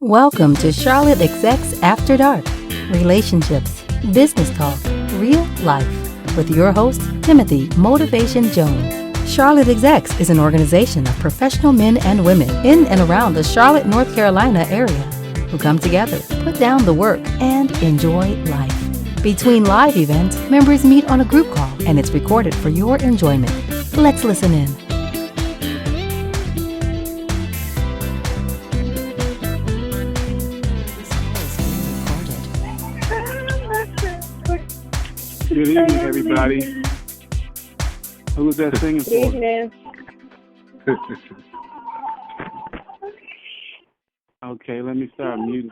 Welcome to Charlotte Execs After Dark. Relationships, business talk, real life. With your host, Timothy Motivation Jones. Charlotte Execs is an organization of professional men and women in and around the Charlotte, North Carolina area who come together, put down the work, and enjoy life. Between live events, members meet on a group call and it's recorded for your enjoyment. Let's listen in. Good evening, everybody. Who was that singing for? Good evening. Okay, let me start muting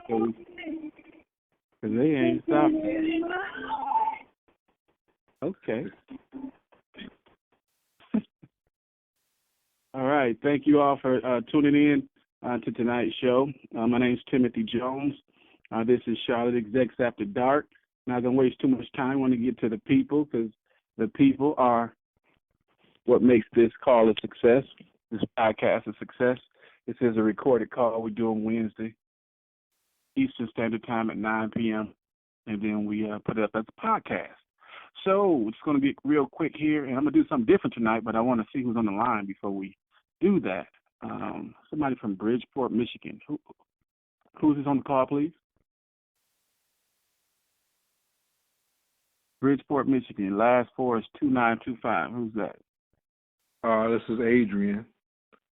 because they ain't stopping. Okay. All right. Thank you all for tuning in to tonight's show. My name is Timothy Jones. This is Charlotte Execs After Dark. Not going to waste too much time. I want to get to the people because the people are what makes this call a success, this podcast a success. This is a recorded call we do on Wednesday, Eastern Standard Time at 9 p.m., and then we put it up as a podcast. So it's going to be real quick here, and I'm going to do something different tonight, but I want to see who's on the line before we do that. Somebody from Bridgeport, Michigan. Who's this on the call, please? Bridgeport, Michigan. Last four is 2925. Who's that? This is Adrian.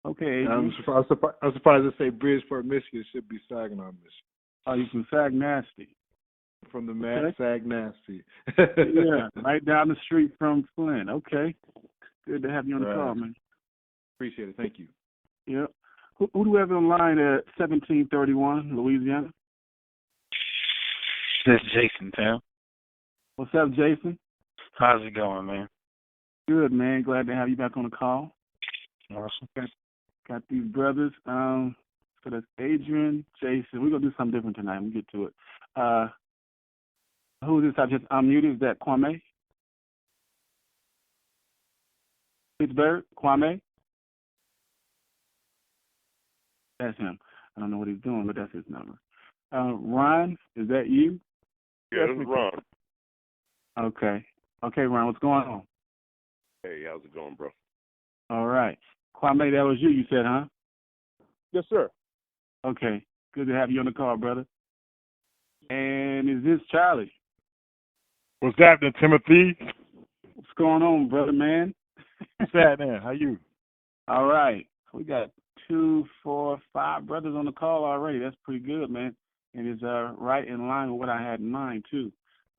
Okay, Adrian. I'm surprised to say Bridgeport, Michigan. It should be Saginaw, Michigan. Oh, you from Sag Nasty. From the Mad Sag Nasty. Yeah, right down the street from Flint. Okay. Good to have you on the call, man. Appreciate it. Thank you. Yeah. Who do we have on line at 1731, Louisiana? This is Jason, Tim. What's up, Jason? How's it going, man? Good, man. Glad to have you back on the call. Awesome. Got these brothers. So that's Adrian, Jason. We're going to do something different tonight. We'll get to it. Who is this? I just unmuted. Is that Kwame? Pittsburgh? Kwame? That's him. I don't know what he's doing, but that's his number. Ron, is that you? Yeah, this is Ron. Okay. Okay, Ron, what's going on? Hey, how's it going, bro? All right. Kwame, that was you said, huh? Yes, sir. Okay. Good to have you on the call, brother. And is this Charlie? What's happening, Timothy? What's going on, brother, man? What's happening? How you? All right. We got 2, 4, 5 brothers on the call already. That's pretty good, man. And it's right in line with what I had in mind, too.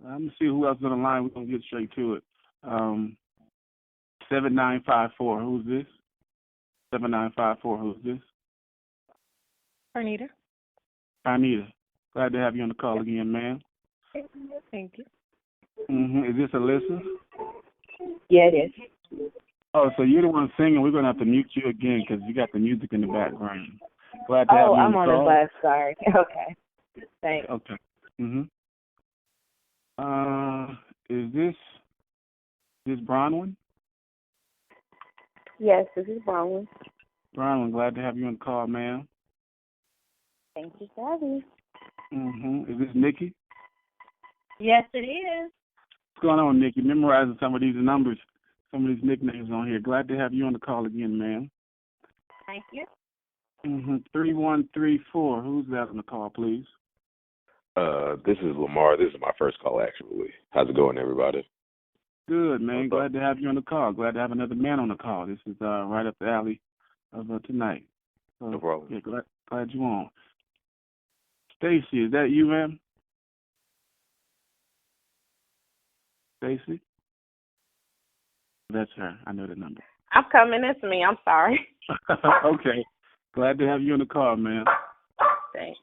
I'm going to see who else is on the line. We're going to get straight to it. 7954. Who's this? 7954. Who's this? Arnita. Anita. Glad to have you on the call again, ma'am. Thank you. Is this Alyssa? Yeah, it is. Oh, so you're the one singing. We're going to have to mute you again because you got the music in the background. Glad to have you on the I'm on call. the bus. Sorry. Okay. Thanks. Okay. Is this Bronwyn? Yes, this is Bronwyn. Bronwyn, glad to have you on the call, ma'am. Thank you, Savvy. Is this Nikki? Yes, it is. What's going on, Nikki? Memorizing some of these numbers, some of these nicknames on here. Glad to have you on the call again, ma'am. Thank you. 3134. Who's that on the call, please? This is Lamar. This is my first call, actually. How's it going, everybody? Good, man. Glad to have you on the call. Glad to have another man on the call. This is right up the alley of tonight. So, No problem. Yeah, glad you're on. Stacy, is that you, ma'am? Stacy? That's her. I know the number. I'm coming. It's me. I'm sorry. Okay. Glad to have you on the call, man. Thanks.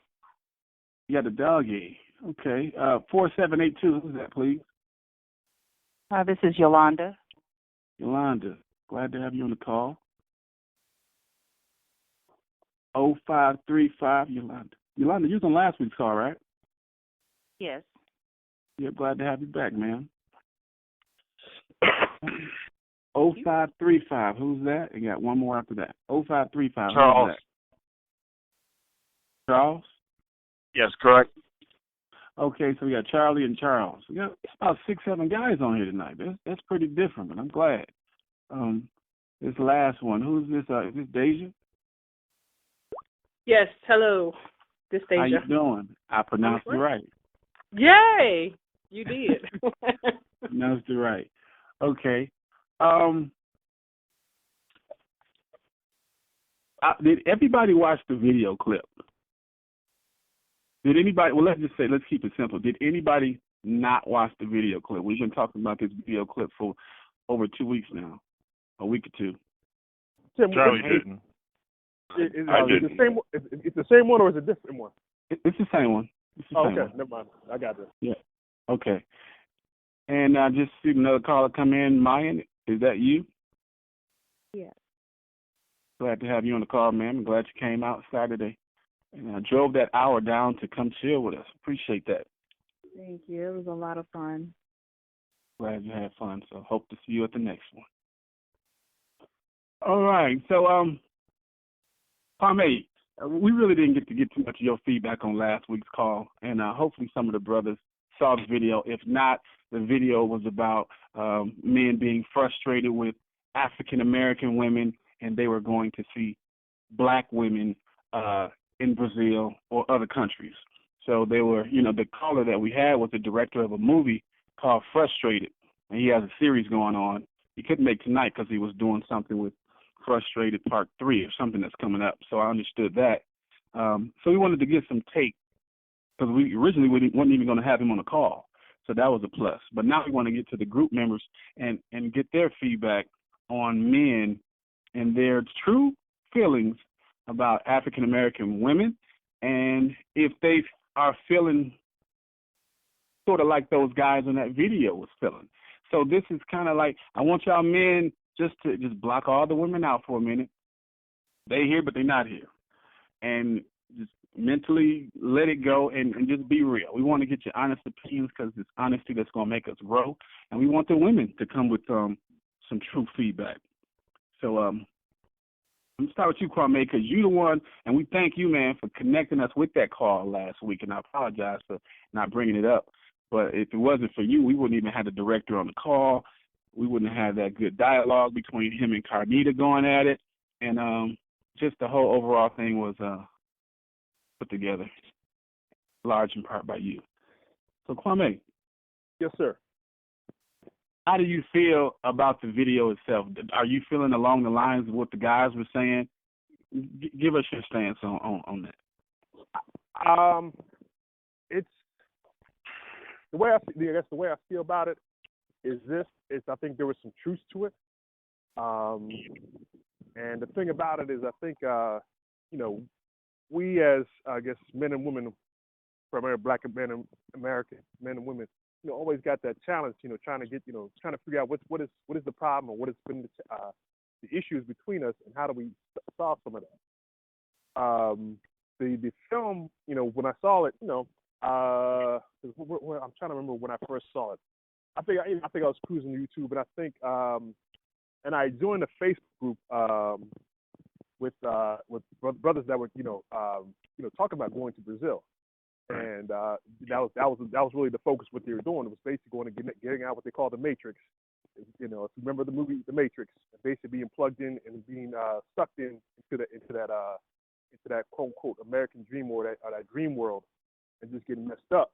You got the doggy. Okay. 4782. Who's that, please? This is Yolanda. Yolanda. Glad to have you on the call. 0535, Yolanda. Yolanda, you was on last week's call, right? Yes. Yeah, glad to have you back, ma'am. 0535. Who's that? You got one more after that. 0535. Charles. Who's that? Charles? Yes, correct. Okay, so we got Charlie and Charles. We got about 6, 7 guys on here tonight. That's pretty different, but I'm glad. This last one, who's this? Is this Deja? Yes, hello. This Deja. How you doing? I pronounced it right. Yay! You did. Pronounced it right. Okay. Did everybody watch the video clip? Did anybody, well, let's keep it simple. Did anybody not watch the video clip? We've been talking about this video clip for over 2 weeks now, a week or two. Charlie didn't. I didn't. It's the same one or is it a different one? It's the same one. It's the same one. Never mind. I got this. Yeah. Okay. And I just see another caller come in. Mayan, is that you? Yes. Glad to have you on the call, ma'am. I'm glad you came out Saturday and drove that hour down to come chill with us. Appreciate that. Thank you. It was a lot of fun. Glad you had fun. So hope to see you at the next one. All right. So, Kwame, we really didn't get too much of your feedback on last week's call, and hopefully some of the brothers saw the video. If not, the video was about men being frustrated with African-American women, and they were going to see black women in Brazil or other countries. So they were, the caller that we had was the director of a movie called Frustrated, and he has a series going on. He couldn't make tonight because he was doing something with Frustrated Part 3 or something that's coming up. So I understood that. So we wanted to get some take because we originally weren't even going to have him on the call. So that was a plus. But now we want to get to the group members and get their feedback on men and their true feelings about African-American women, and if they are feeling sort of like those guys in that video was feeling. So this is kind of like, I want y'all men just to block all the women out for a minute. They here, but they're not here. And just mentally let it go and just be real. We want to get your honest opinions because it's honesty that's going to make us grow. And we want the women to come with some true feedback. So I'm going to start with you, Kwame, because you're the one, and we thank you, man, for connecting us with that call last week. And I apologize for not bringing it up. But if it wasn't for you, we wouldn't even have the director on the call. We wouldn't have that good dialogue between him and Carnita going at it. And just the whole overall thing was put together, large in part by you. So, Kwame. Yes, sir. How do you feel about the video itself? Are you feeling along the lines of what the guys were saying? Give us your stance on that. It's the way the way I feel about it is I think there was some truth to it. And the thing about it is I think we as men and women, primarily black men and American men and women, always got that challenge, trying to figure out what is the problem or what has been the issues between us and how do we solve some of that. The film, when I saw it, I'm trying to remember when I first saw it. I think I was cruising YouTube, and I think and I joined a Facebook group with brothers that were talking about going to Brazil. And that was really the focus. What they were doing, it was basically going and getting out what they call the Matrix. If you remember the movie The Matrix, basically being plugged in and being sucked into that quote unquote American dream or that dream world, and just getting messed up.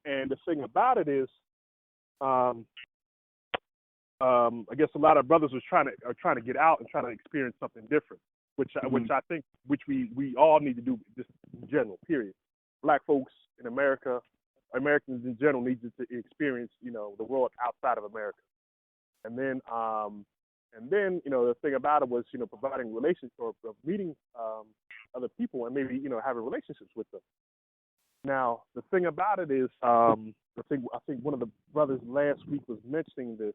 And the thing about it is, I guess a lot of brothers are trying to get out and trying to experience something different, which I think we all need to do just in general. Period. Black folks in America, Americans in general, need to experience, the world outside of America. And then the thing about it was, providing relations or meeting other people and maybe, having relationships with them. Now, the thing about it is, I think one of the brothers last week was mentioning this,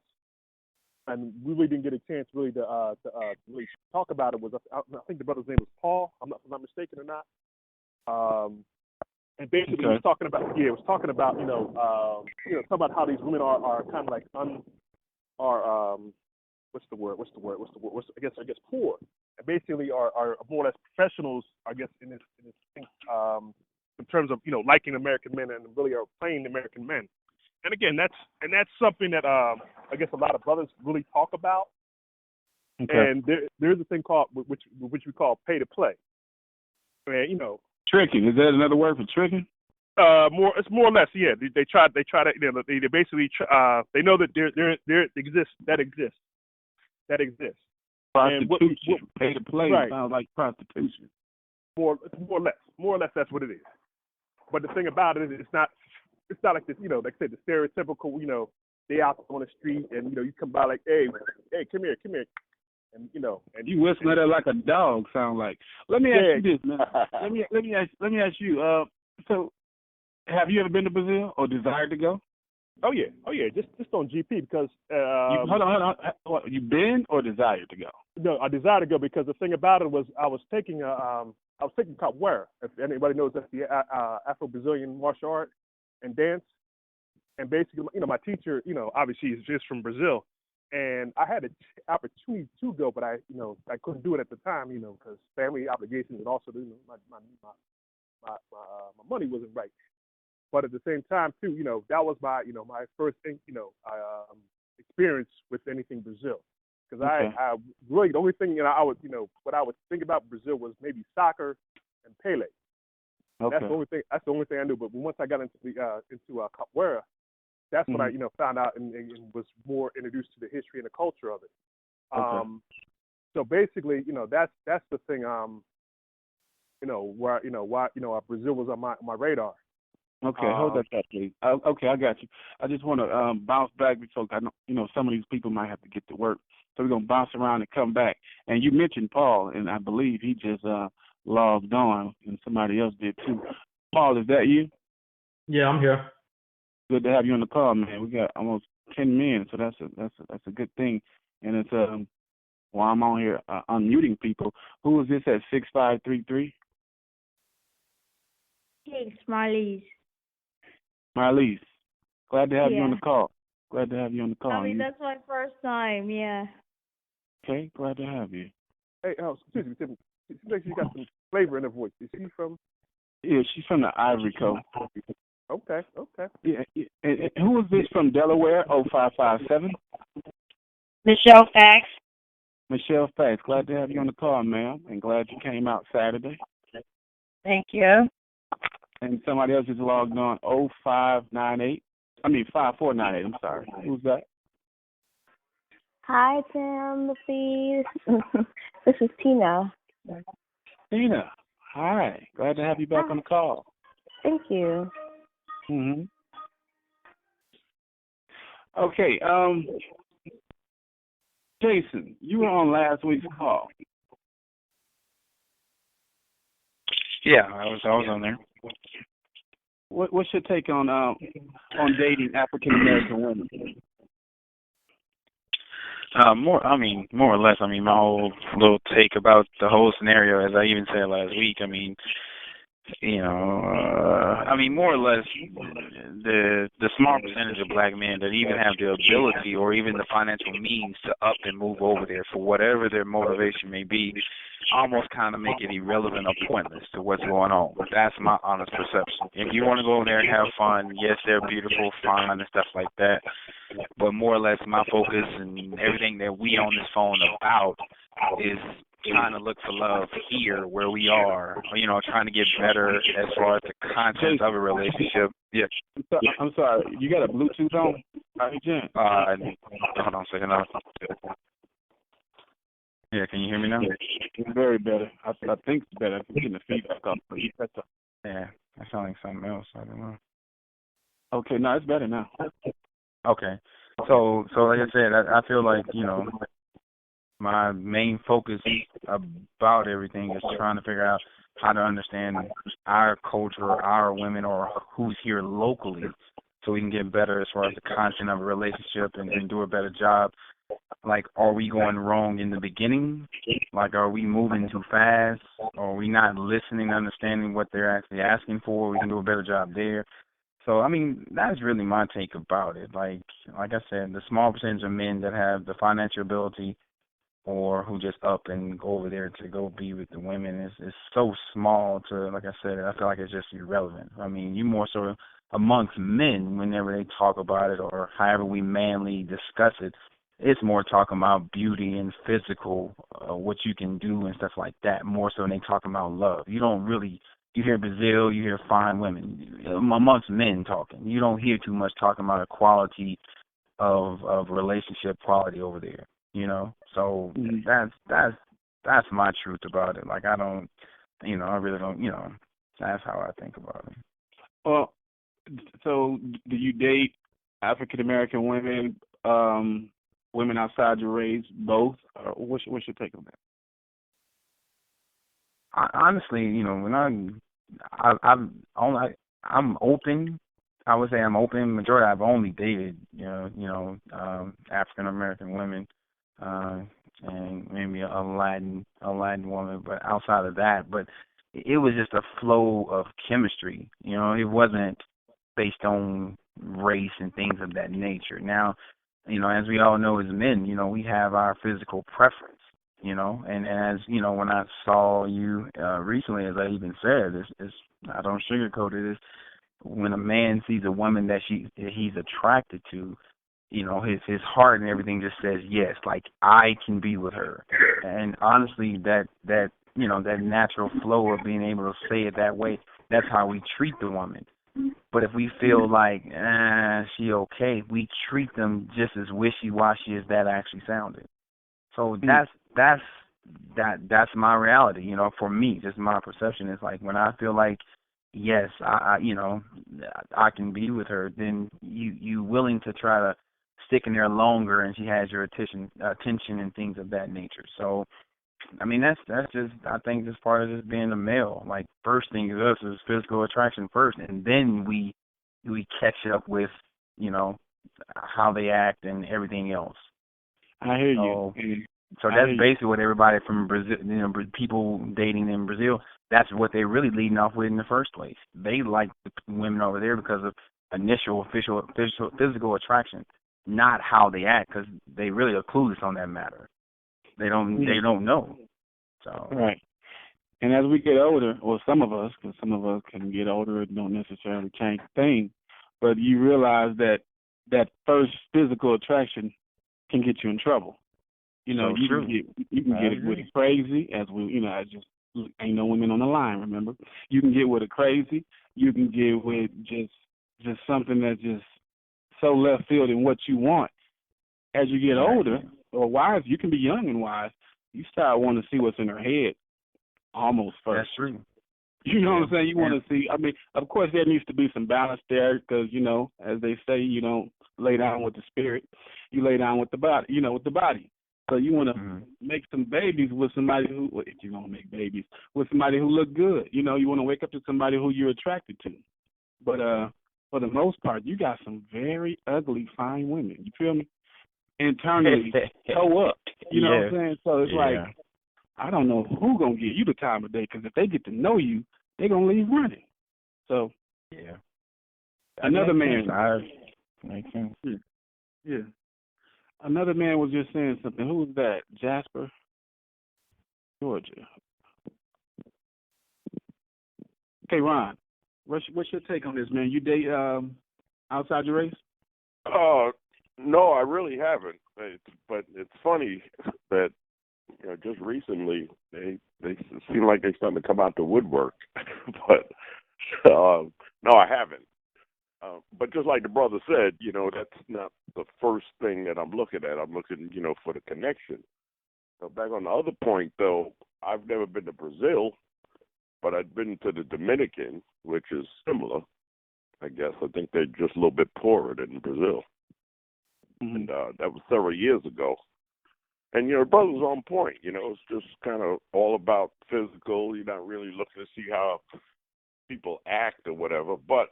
and we really didn't get a chance really to really talk about it. I think the brother's name was Paul. I'm not mistaken or not. And basically, he was talking about talking about how these women are kind of like what's the word? I guess poor, and basically are more or less professionals, I guess, in this terms of liking American men and really are playing American men. And again, that's something that I guess a lot of brothers really talk about. Okay. And there's a thing called which we call pay to play. And tricking, is that another word for tricking? It's more or less, yeah. They try to they basically they know that there exists. Prostitution, pay to play, right. Sounds like prostitution. More or less that's what it is. But the thing about it is it's not like this, like I said, the stereotypical, they out on the street and you come by like, hey, come here, and and you whistling at her like a dog. Sound like. Let me ask you this, man. let me ask you. So, have you ever been to Brazil or desired to go? Oh yeah. Just on GP because. Hold on. What, you been or desired to go? No, I desired to go because the thing about it was I was taking capoeira. If anybody knows, that's the Afro-Brazilian martial art and dance. And basically, my teacher, obviously is just from Brazil. And I had an opportunity to go, but I couldn't do it at the time, because family obligations and also, my money wasn't right. But at the same time, too, that was my first thing, experience with anything Brazil. Because I really, the only thing, I would, what I would think about Brazil was maybe soccer and Pele. Okay. That's the only thing I knew. But once I got into capoeira, that's when I, found out and was more introduced to the history and the culture of it. Okay. So basically, that's the thing. Why Brazil was on my radar. Okay, hold that thought, please. Okay, I got you. I just want to bounce back because I know, some of these people might have to get to work, so we're gonna bounce around and come back. And you mentioned Paul, and I believe he just logged on, and somebody else did too. Paul, is that you? Yeah, I'm here. Good to have you on the call, man. We got almost 10 minutes, so that's a good thing. And it's while I'm on here unmuting people. Who is this at 6533? Hey, Marlies. Marlies, glad to have you on the call. Glad to have you on the call. I mean, that's my first time, yeah. Okay, glad to have you. Hey, excuse me, Tim. She makes you got some flavor in her voice. Is she from? Yeah, she's from the Ivory Coast. Okay. Yeah. And who is this from Delaware? 0557. Michelle Fax. Michelle Fax, glad to have you on the call, ma'am, and glad you came out Saturday. Thank you. And somebody else just logged on 5498. I'm sorry. Who's that? Hi, Timothy. This is Tina. Tina, hi. Glad to have you back on the call. Thank you. Okay, Jason, you were on last week's call. Yeah, I was on there. What's your take on dating African American women? More or less. My whole little take about the whole scenario, as I even said last week. More or less, the small percentage of black men that even have the ability or even the financial means to up and move over there for whatever their motivation may be, almost kind of make it irrelevant or pointless to what's going on. That's my honest perception. If you want to go over there and have fun, yes, they're beautiful, fine, and stuff like that. But more or less, my focus and everything that we on this phone about is trying to look for love here where we are, trying to get better as far as the content of a relationship. Yeah. I'm sorry. You got a Bluetooth on? Hold on a second. Yeah, can you hear me now? Very better. I think it's better. I'm getting the feedback off. Yeah, that sounds like something else. I don't know. Okay, no, it's better now. Okay. So like I said, I feel like, my main focus about everything is trying to figure out how to understand our culture, our women, or who's here locally, so we can get better as far as the content of a relationship and do a better job. Like, are we going wrong in the beginning? Like, are we moving too fast? Or are we not listening, understanding what they're actually asking for? We can do a better job there. So, that's really my take about it. Like I said, the small percentage of men that have the financial ability or who just up and go over there to go be with the women is so small to, like I said, I feel like it's just irrelevant. I mean, you more so amongst men, whenever they talk about it or however we manly discuss it, it's more talking about beauty and physical, what you can do and stuff like that, more so than they talking about love. You don't really, you hear Brazil, you hear fine women, amongst men talking. You don't hear too much talking about equality of relationship quality over there, you know? So that's my truth about it. Like, I don't, you know, I really don't, you know, that's how I think about it. Well, so do you date African American women, women outside your race, both? Or what's your take on that? Honestly, you know, when I'm open. I would say I'm open. Majority I've only dated, African American women, and maybe a Latin woman. But outside of that, but it was just a flow of chemistry. You know, it wasn't based on race and things of that nature. Now, you know, as we all know as men, you know, we have our physical preference. You know, and as you know, when I saw you recently, as I even said, it's I don't sugarcoat it. Is when a man sees a woman that he's attracted to, you know, his heart and everything just says yes, like I can be with her. And honestly, that you know, that natural flow of being able to say it that way, that's how we treat the woman. But if we feel like she okay, we treat them just as wishy-washy as that actually sounded. So that's my reality, you know, for me, just my perception is like when I feel like, yes, I you know, I can be with her, then you willing to try to stick in there longer and she has your attention and things of that nature. So, I mean, that's just, I think just part of just being a male. Like, first thing is us is physical attraction first, and then we catch up with, you know, how they act and everything else. I hear you. And so that's basically what everybody from Brazil, you know, people dating in Brazil, that's what they're really leading off with in the first place. They like the women over there because of initial physical attraction, not how they act, because they really are clueless on that matter. They don't know. So right. And as we get older, or some of us, because some of us can get older and don't necessarily change a thing, but you realize that first physical attraction can get you in trouble. You know, you can get it with a crazy, as we, you know, I just ain't no women on the line. Remember, you can get with a crazy. You can get with just something that's just so left field in what you want. As you get older or wise, you can be young and wise. You start wanting to see what's in her head almost first. That's true. You know what I'm saying? You want to see. I mean, of course, there needs to be some balance there because, you know, as they say, you don't lay down with the spirit, you lay down with the body. You know, with the body. So you want to make some babies with somebody who, well, if you want to make babies with somebody who look good. You know, you want to wake up to somebody who you're attracted to. But for the most part, you got some very ugly, fine women. You feel me? Internally, toe up. You know what I'm saying? So it's like, I don't know who gonna get you the time of day, because if they get to know you, they're gonna leave running. So another man. Makes sense. Yeah. Another man was just saying something. Who was that? Jasper, Georgia. Okay, Ron, what's your take on this, man? You date outside your race? No, I really haven't. But it's funny that, you know, just recently they seem like they're starting to come out the woodwork. But no, I haven't. But just like the brother said, you know, that's not the first thing that I'm looking at. I'm looking, you know, for the connection. So back on the other point, though, I've never been to Brazil, but I've been to the Dominican, which is similar, I guess. I think they're just a little bit poorer than Brazil. And that was several years ago. And, you know, the brother's on point. You know, it's just kind of all about physical. You're not really looking to see how people act or whatever. But,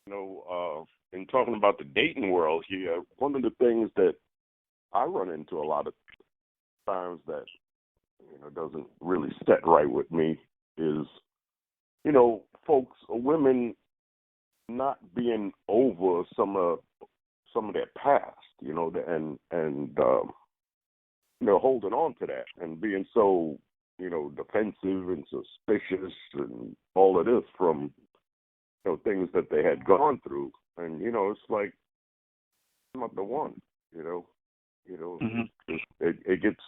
you know, in talking about the dating world here, one of the things that I run into a lot of times that, you know, doesn't really set right with me is, you know, folks, women not being over some of their past, you know, and holding on to that and being so, defensive and suspicious and all of this from, things that they had gone through. And, it's like, I'm not the one, it gets,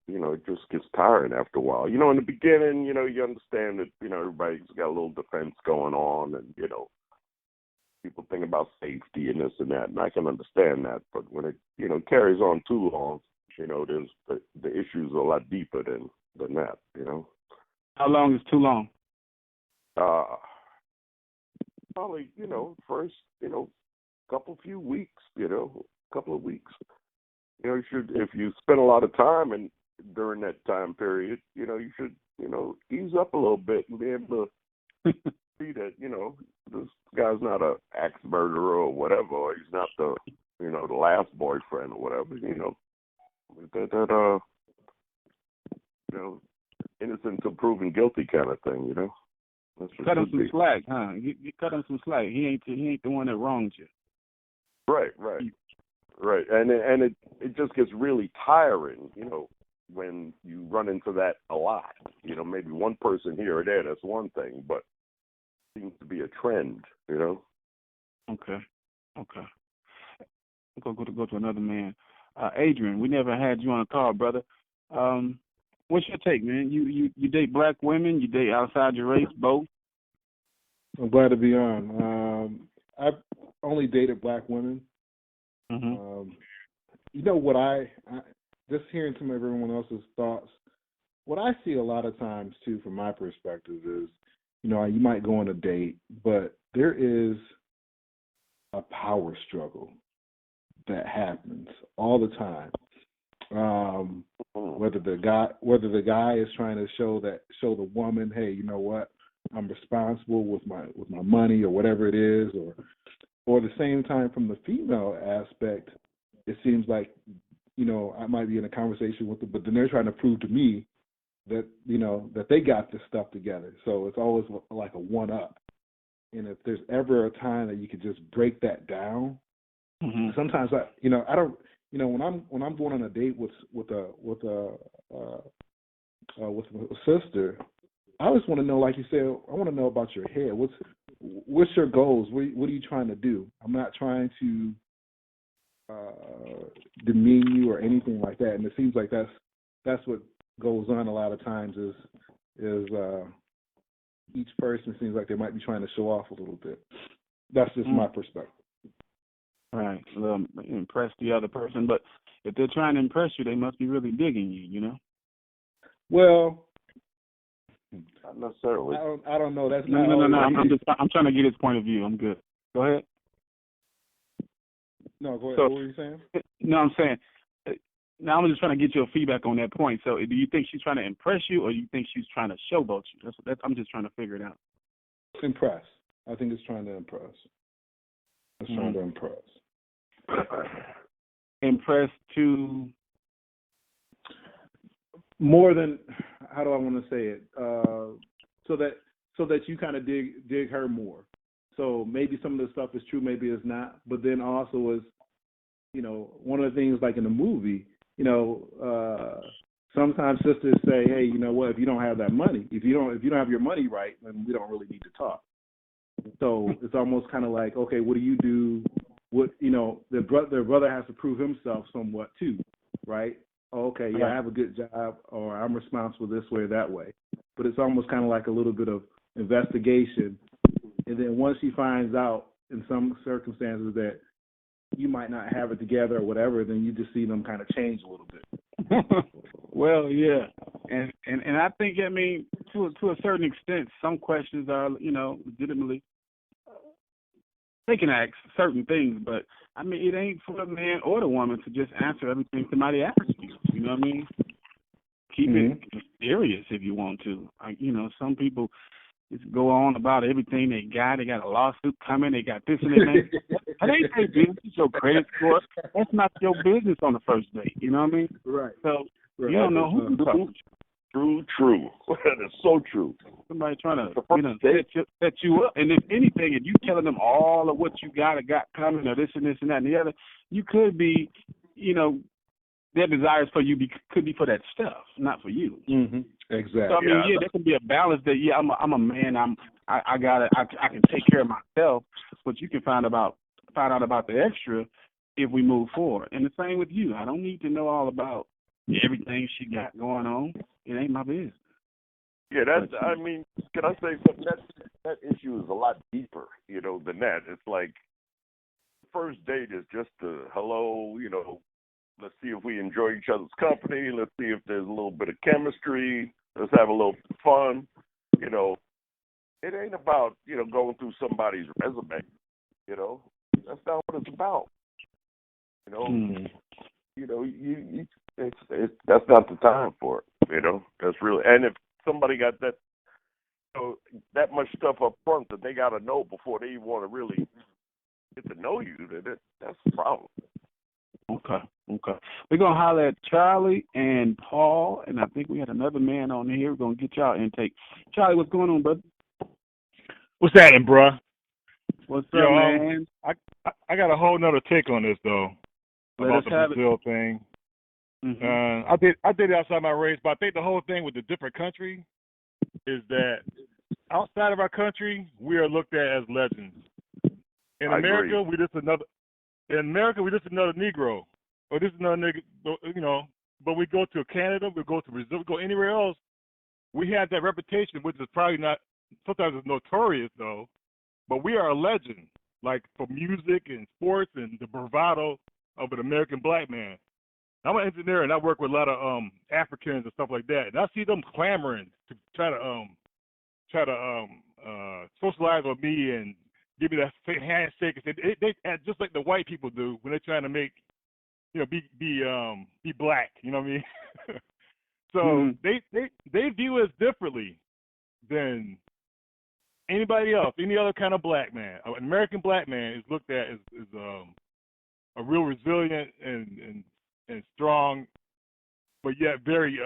it just gets tiring after a while. In the beginning, you understand that, everybody's got a little defense going on and, people think about safety and this and that, and I can understand that. But when it, carries on too long, there's the issues are a lot deeper than that, How long is too long? Probably, first, few weeks, couple of weeks. You should, if you spend a lot of time and during that time period, you should, ease up a little bit and be able to see that, this guy's not a axe murderer or whatever, or he's not the, the last boyfriend or whatever, innocent until proven guilty kind of thing, Cut him some slack, huh? You cut him some slack. He ain't the one that wronged you. Right. And it just gets really tiring, when you run into that a lot. Maybe one person here or there, that's one thing, but it seems to be a trend, Okay. We'll go to another man. Adrian, we never had you on a call, brother. What's your take, man? You date black women? You date outside your race? Both? I'm glad to be on. I've only dated black women. Mm-hmm. What I just hearing some of everyone else's thoughts, what I see a lot of times too, from my perspective, is you might go on a date, but there is a power struggle that happens all the time. Whether the guy is trying to show the woman, hey, you know what, I'm responsible with my money or whatever it is, or at the same time from the female aspect, it seems like, I might be in a conversation with them, but then they're trying to prove to me that, that they got this stuff together. So it's always like a one-up. And if there's ever a time that you could just break that down, sometimes I don't, when I'm going on a date with a sister, I always want to know, like you said, I want to know about your hair. What's your goals? What are you trying to do? I'm not trying to demean you or anything like that. And it seems like that's what goes on a lot of times is each person seems like they might be trying to show off a little bit. That's just my perspective. Right. Impress the other person, but if they're trying to impress you, they must be really digging you, Well, not necessarily. I don't know. That's no. I'm trying to get his point of view. I'm good. Go ahead. No, go ahead. So, what were you saying? No, I'm saying. Now I'm just trying to get your feedback on that point. So, do you think she's trying to impress you, or do you think she's trying to showboat you? I'm just trying to figure it out. Impress. I think it's trying to impress. It's trying to impress. Impress to more than, how do I want to say it? So that you kind of dig her more. So maybe some of the stuff is true, maybe it's not. But then also is, one of the things like in the movie, sometimes sisters say, hey, you know what? If you don't have that money, if you don't have your money right, then we don't really need to talk. So it's almost kind of like, okay, what do you do? What, their brother has to prove himself somewhat too, right? Okay, yeah, I have a good job, or I'm responsible this way or that way. But it's almost kind of like a little bit of investigation. And then once she finds out in some circumstances that you might not have it together or whatever, then you just see them kind of change a little bit. Well, yeah. And I think, to a certain extent, some questions are, legitimately, they can ask certain things, but, it ain't for the man or the woman to just answer everything somebody asks you. You know what I mean? Keep it serious if you want to. Some people just go on about everything they got. They got a lawsuit coming. They got this and that. That ain't their business. Your credit score. That's not your business on the first date. You know what I mean? Right. So you don't know who to talk to. True. That is so true. Somebody trying to set you up, and if anything, if you telling them all of what you got coming, or this and this and that and the other, you could be, their desires for you could be for that stuff, not for you. Mm-hmm. Exactly. So I mean, yeah, there can be a balance that I'm a man, I can take care of myself, but you can find out about the extra if we move forward. And the same with you. I don't need to know all about everything she got going on. It ain't my business. Yeah, I mean, can I say something? That issue is a lot deeper, than that. It's like first date is just a hello, let's see if we enjoy each other's company. Let's see if there's a little bit of chemistry. Let's have a little fun. It ain't about, going through somebody's resume. That's not what it's about. Mm-hmm. That's not the time for it. That's really, and if somebody got that, that much stuff up front that they got to know before they even want to really get to know you, that's the problem. Okay. We're going to holler at Charlie and Paul, and I think we had another man on here. We're going to get y'all intake. Charlie, what's going on, brother? What's happening, bruh? What's up, man? I got a whole nother take on this, though, about the Brazil thing. Mm-hmm. I did it outside my race, but I think the whole thing with the different country is that outside of our country, we are looked at as legends. In America, we just another Negro, or just another nigga, But we go to Canada, we go to Brazil, we go anywhere else, we have that reputation, which is probably not. Sometimes it's notorious though, but we are a legend, like for music and sports and the bravado of an American black man. I'm an engineer and I work with a lot of Africans and stuff like that, and I see them clamoring to try to socialize with me and give me that handshake. They just like the white people do when they're trying to make, be black. You know what I mean? So they view us differently than anybody else, any other kind of black man. An American black man is looked at as a real resilient and strong, but yet very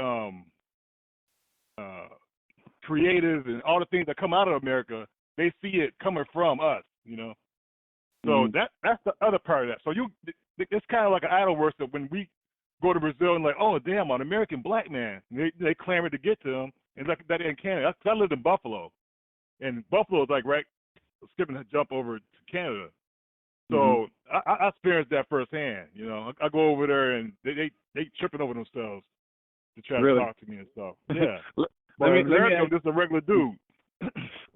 creative, and all the things that come out of America, they see it coming from us, So that's the other part of that. So it's kind of like an idol worship when we go to Brazil and like, oh damn, an American black man. And they clamor to get to him, and like that in Canada. I lived in Buffalo, and Buffalo is like right skipping a jump over to Canada. So I experienced that firsthand. I go over there and they tripping over themselves to try to talk to me and stuff. Yeah. But in America, I'm just a regular dude.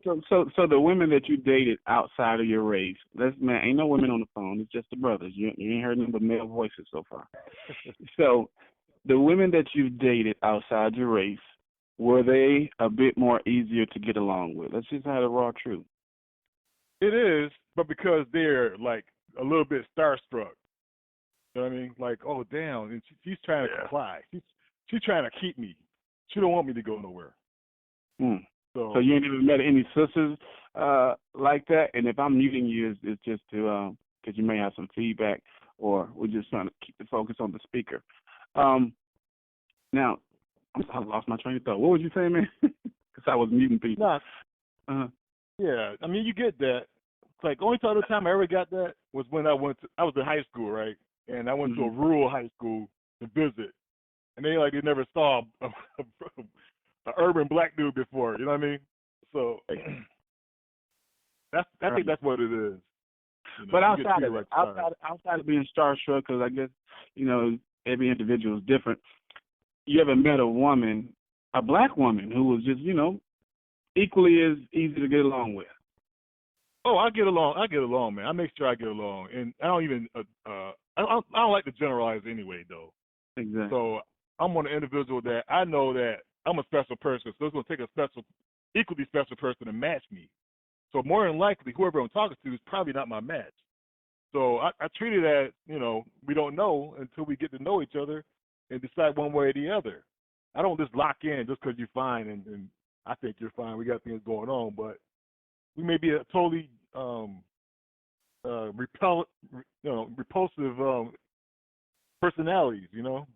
So the women that you dated outside of your race, ain't no women on the phone. It's just the brothers. You ain't heard nothing but male voices so far. So the women that you dated outside your race, were they a bit more easier to get along with? Let's just have the raw truth. It is, but because they're like a little bit starstruck. You know what I mean? Like, oh damn, and she's trying to comply. She's trying to keep me. She don't want me to go nowhere. So you ain't even met any sisters like that? And if I'm muting you, it's just to because you may have some feedback, or we're just trying to keep the focus on the speaker. Now, I lost my train of thought. What was you saying, man? Because I was muting people. Yeah, I mean, you get that. It's like, only other time I ever got that was when I was in high school, right? And I went to a rural high school to visit. And they never saw an urban black dude before, you know what I mean? So I think that's what it is. But outside of being starstruck, because I guess, every individual is different, you ever met a woman, a black woman, who was just, equally as easy to get along with? Oh, I get along, man. I make sure I get along. And I don't even, I don't like to generalize anyway, though. Exactly. So I'm on an individual that I know that I'm a special person, so it's going to take a equally special person to match me. So more than likely, whoever I'm talking to is probably not my match. So I treat it as, we don't know until we get to know each other and decide one way or the other. I don't just lock in just because you're fine and I think you're fine. We got things going on, but we may be a totally repulsive personalities,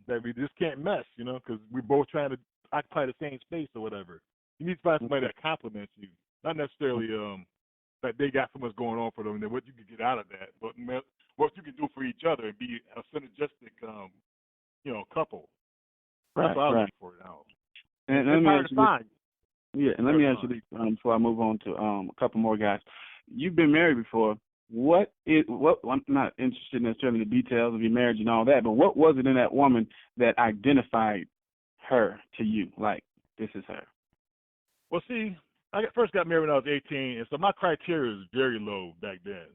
that we just can't mesh, because we're both trying to occupy the same space or whatever. You need to find somebody that compliments you, not necessarily that they got so much going on for them and then what you can get out of that, but what you can do for each other and be a synergistic couple. Right, That's what I was right. looking for now. And let It's me hard ask to you this. find. Yeah, and let me ask you this before I move on to a couple more guys. You've been married before. I'm not interested necessarily in the details of your marriage and all that, but what was it in that woman that identified her to you? Like, this is her. Well, see, I first got married when I was 18, and so my criteria was very low back then.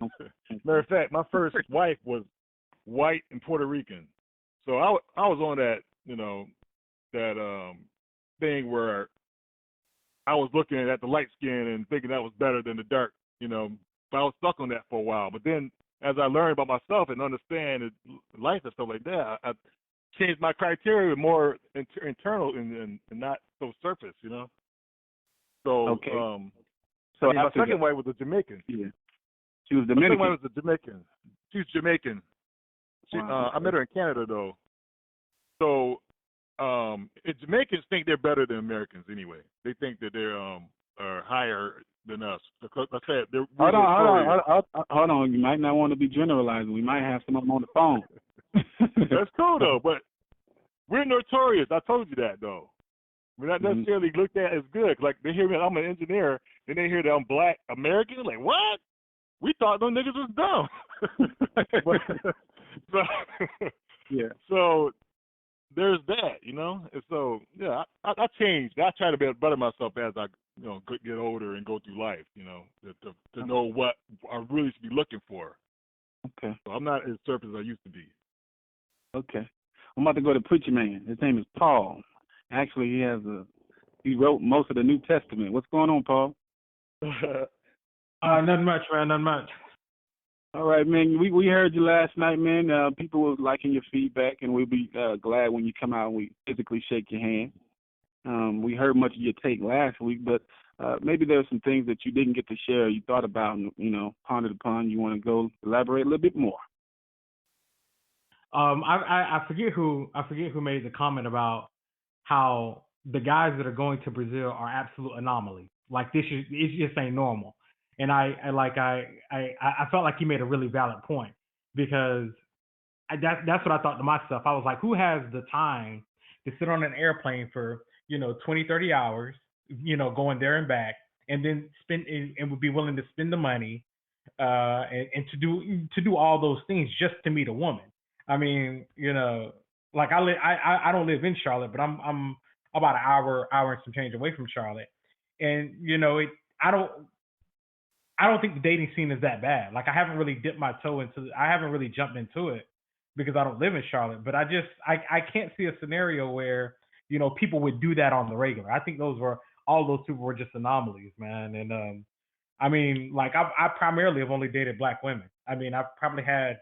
Matter of fact, my first wife was white and Puerto Rican, so I was on that thing where I was looking at the light skin and thinking that was better than the dark, But I was stuck on that for a while. But then, as I learned about myself and understand life and stuff like that, I changed my criteria more internal and not so surface, So, Okay. So my second wife was a Jamaican. Yeah. She was Dominican. My second wife was a Jamaican. She's Jamaican. Wow. I met her in Canada though. So, Jamaicans think they're better than Americans anyway. They think that they're are higher than us. Because I said they're Hold on. You might not want to be generalizing. We might have some of them on the phone. That's cool though, but we're notorious. I told you that though. We're not necessarily looked at as good. Like they hear me, I'm an engineer, then they hear that I'm Black American. Like what? We thought those niggas was dumb. Yeah. So there's that, And so yeah, I changed. I try to better myself as I get older and go through life. To know what I really should be looking for. Okay. So I'm not as surface as I used to be. Okay. I'm about to go to Preacher Man. His name is Paul. Actually, he wrote most of the New Testament. What's going on, Paul? Nothing much, man. Nothing much. All right, man. We heard you last night, man. People were liking your feedback, and we'll be glad when you come out and we physically shake your hand. We heard much of your take last week, but maybe there are some things that you didn't get to share, you thought about, and, pondered upon. You want to go elaborate a little bit more? I forget who made the comment about how the guys that are going to Brazil are absolute anomalies. Like it just ain't normal. And I felt like he made a really valid point because that's what I thought to myself. I was like, who has the time to sit on an airplane for 20, 30 hours, going there and back, and then spend and would be willing to spend the money and to do all those things just to meet a woman. I mean, like I don't live in Charlotte, but I'm about an hour and some change away from Charlotte, and I don't think the dating scene is that bad. Like I haven't really dipped my toe I haven't really jumped into it because I don't live in Charlotte, but I can't see a scenario where people would do that on the regular. I think all those people were just anomalies, man. And I mean, like I primarily have only dated Black women. I mean, I've probably had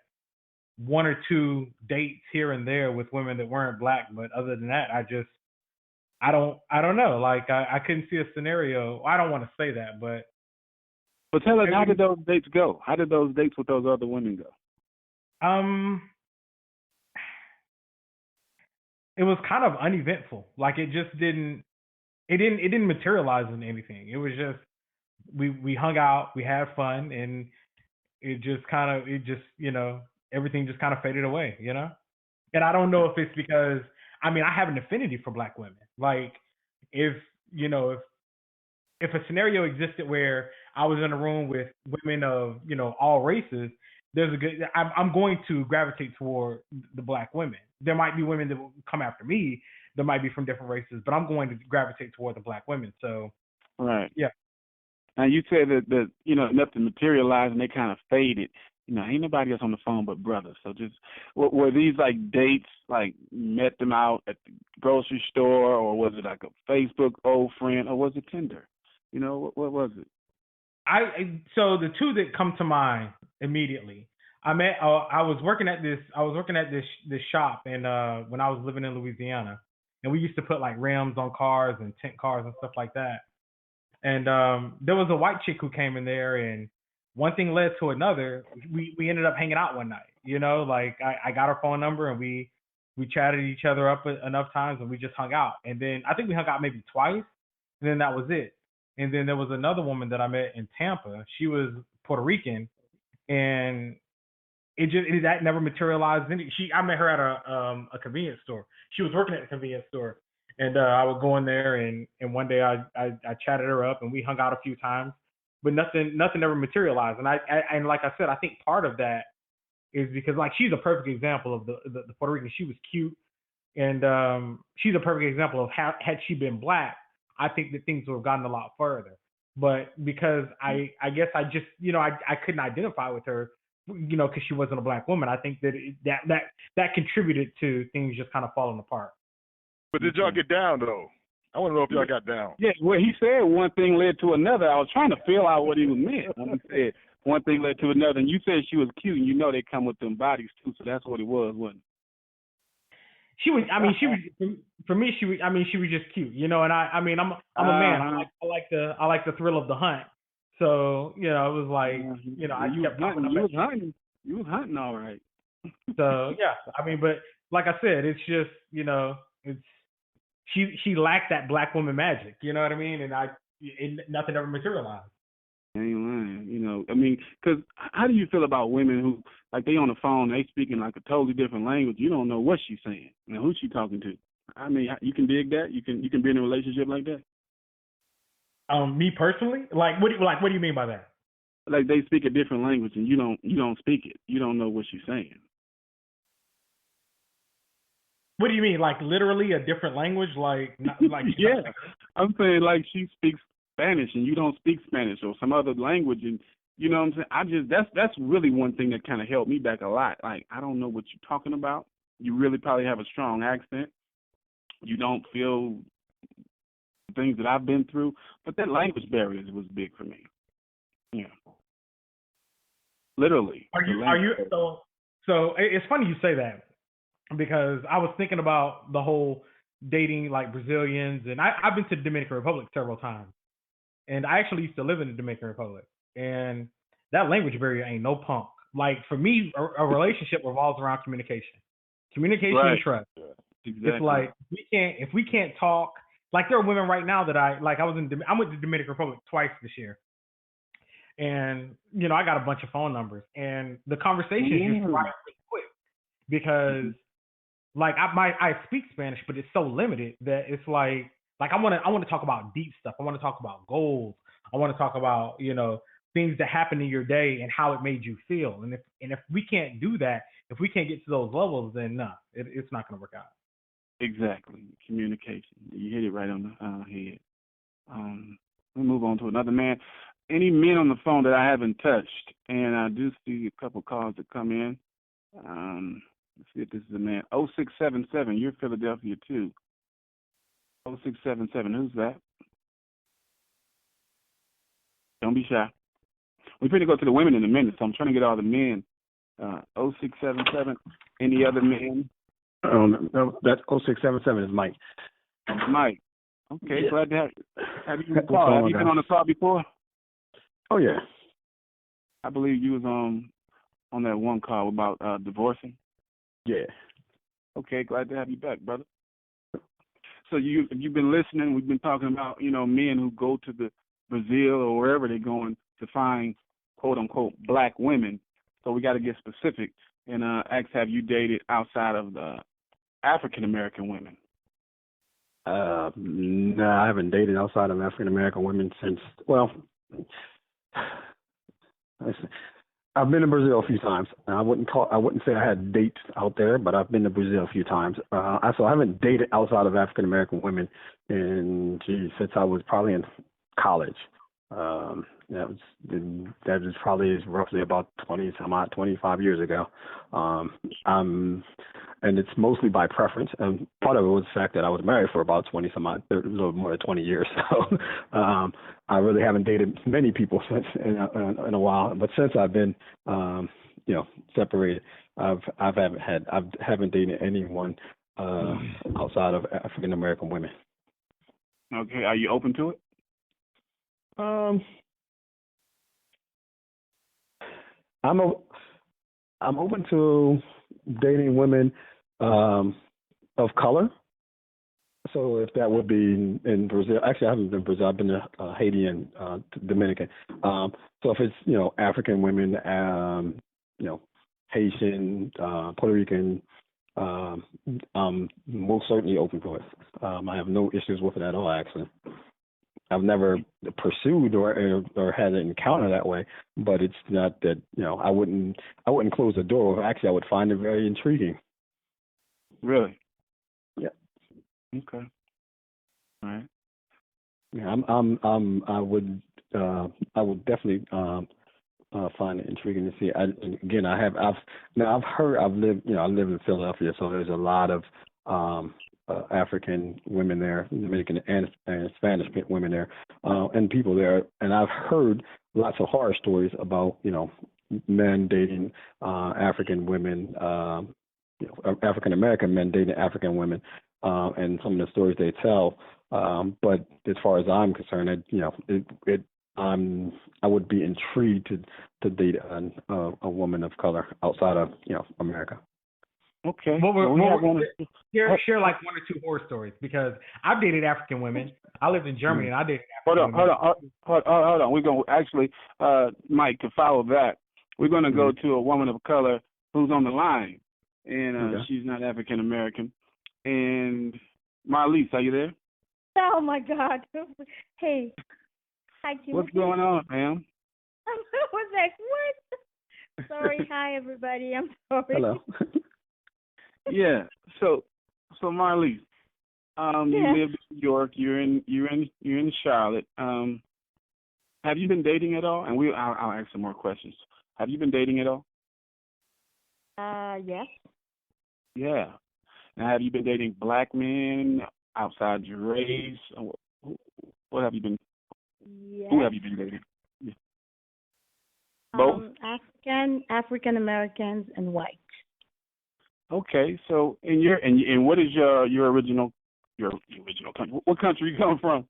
one or two dates here and there with women that weren't Black, but other than that, I don't know. Like I couldn't see a scenario. I don't want to say that, but tell us, how did those dates go? How did those dates with those other women go? It was kind of uneventful. Like it didn't materialize into anything. It was just we hung out, we had fun, and everything just kind of faded away, And I don't know if it's because I have an affinity for Black women. Like if a scenario existed where I was in a room with women of all races, I'm going to gravitate toward the Black women. There might be women that will come after me that might be from different races, but I'm going to gravitate toward the Black women. So right, yeah. And you said that nothing materialized and they kind of faded. Ain't nobody else on the phone but brothers. So just were these like dates, like met them out at the grocery store, or was it like a Facebook old friend, or was it Tinder? What was it? So the two that come to mind immediately, I was working at this shop, and when I was living in Louisiana, and we used to put like rims on cars and tint cars and stuff like that. And there was a white chick who came in there, and one thing led to another. We ended up hanging out one night. Like I got her phone number, and we chatted each other up enough times, and we just hung out. And then I think we hung out maybe twice, and then that was it. And then there was another woman that I met in Tampa. She was Puerto Rican, and that never materialized. I met her at a convenience store. She was working at a convenience store, and I would go in there, and one day I chatted her up, and we hung out a few times, but nothing ever materialized. And like I said, I think part of that is because like she's a perfect example of the Puerto Rican. She was cute, and she's a perfect example of how had she been black, I think that things would have gotten a lot further. But because I guess I just I couldn't identify with her, because she wasn't a black woman. I think that contributed to things just kind of falling apart. But did y'all get down though? I want to know if y'all got down. Yeah, well, he said one thing led to another. I was trying to feel out what he meant when he said one thing led to another. And you said she was cute, and they come with them bodies too. So that's what it was, wasn't it? She was. I mean, she was. For me, she was. I mean, she was just cute, And I'm a man. I like the thrill of the hunt. So it was like I kept popping up. You was hunting, all right. So yeah, I mean, but like I said, it's just it's she lacked that black woman magic. You know what I mean? And nothing ever materialized. Ain't lying, I mean, because how do you feel about women who, like, they on the phone, they speaking like a totally different language, you don't know what she's saying, who's she talking to? I mean, you can dig that? You can be in a relationship like that? Me personally, what do you mean by that? Like they speak a different language and you don't speak it, you don't know what she's saying. What do you mean, like literally a different language, like yeah, I'm saying like she speaks Spanish and you don't speak Spanish or some other language, and you know what I'm saying? That's really one thing that kind of held me back a lot. Like, I don't know what you're talking about. You really probably have a strong accent. You don't feel things that I've been through, but that language barrier was big for me. Yeah, literally. So it's funny you say that, because I was thinking about the whole dating like Brazilians, and I've been to the Dominican Republic several times. And I actually used to live in the Dominican Republic, and that language barrier ain't no punk. Like for me, a relationship revolves around communication, right. and trust. Yeah, exactly. It's like if we can't talk. Like there are women right now that I went to the Dominican Republic twice this year, and I got a bunch of phone numbers, and the conversation is just right really quick because like I speak Spanish, but it's so limited that it's like I want to talk about deep stuff. I want to talk about goals. I want to talk about, things that happened in your day and how it made you feel. And if we can't do that, if we can't get to those levels, then it's not going to work out. Exactly. Communication. You hit it right on the head. We'll move on to another man. Any men on the phone that I haven't touched? And I do see a couple calls that come in. Let's see if this is a man. 0677, you're Philadelphia too. 0677, who's that? Don't be shy. We're going to go to the women in a minute, so I'm trying to get all the men. 0677, any other men? No, that 0677 is Mike. Mike. Okay, yeah. Glad to have you on the call. Have you been on the call before? Oh, yeah. I believe you was on that one call about divorcing. Yeah. Okay, glad to have you back, brother. So you've been listening. We've been talking about, men who go to the Brazil or wherever they're going to find quote unquote black women. So we got to get specific and ask, have you dated outside of the African American women? No, I haven't dated outside of African American women since, I've been to Brazil a few times. I wouldn't say I had dates out there, but I've been to Brazil a few times. So I haven't dated outside of African American women since I was probably in college. That was probably roughly about 25 years ago. And it's mostly by preference. And part of it was the fact that I was married for about a little more than 20 years. So I really haven't dated many people since in a while. But since I've been, separated, I haven't dated anyone outside of African American women. Okay, are you open to it? I'm open to dating women of color. So if that would be in Brazil, actually I haven't been to Brazil. I've been to Haiti and Dominican. So if it's African women, Haitian, Puerto Rican, most certainly open to it. I have no issues with it at all, actually. I've never pursued or had an encounter that way, but it's not that, I wouldn't close the door. Actually, I would find it very intriguing. Really? Yeah. Okay. All right. Yeah, I would definitely find it intriguing to see. I've lived in Philadelphia, so there's a lot of African women there, Dominican and Spanish women there, and people there, and I've heard lots of horror stories about men dating African women, African American men dating African women, and some of the stories they tell. But as far as I'm concerned, I would be intrigued to date a woman of color outside of America. Okay. Share like one or two horror stories, because I've dated African women. I lived in Germany and I dated African women. Hold on. We're going to actually, Mike, to follow that, we're going to go to a woman of color who's on the line, and she's not African American. And Marlise, are you there? Oh my God. Hey. Hi, Timothy. What's going on, ma'am? I was like, what? Sorry. Hi, everybody. I'm sorry. Hello. Yeah. So Marlise, you live in New York. You're in Charlotte. Have you been dating at all? And I'll ask some more questions. Have you been dating at all? Yes. Yeah. Now, have you been dating black men outside your race? What have you been? Yes. Who have you been dating? Yeah. Both? African Americans, and white. Okay, so and what is your original country? What country you come from?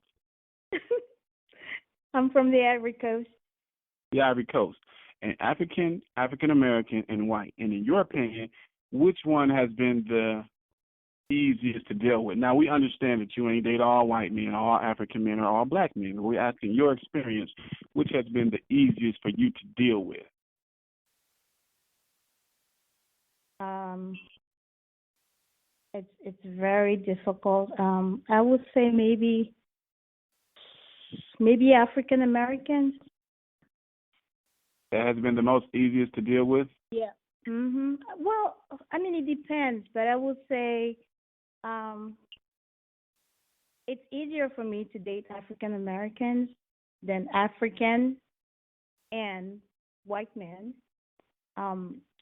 I'm from the Ivory Coast. The Ivory Coast. And African American, and white. And in your opinion, which one has been the easiest to deal with? Now, we understand that you ain't date all white men, all African men, or all black men. We're asking your experience, which has been the easiest for you to deal with? It's very difficult. I would say maybe African Americans. That has been the most easiest to deal with? Yeah. Well, I mean, it depends, but I would say it's easier for me to date African Americans than African and white men.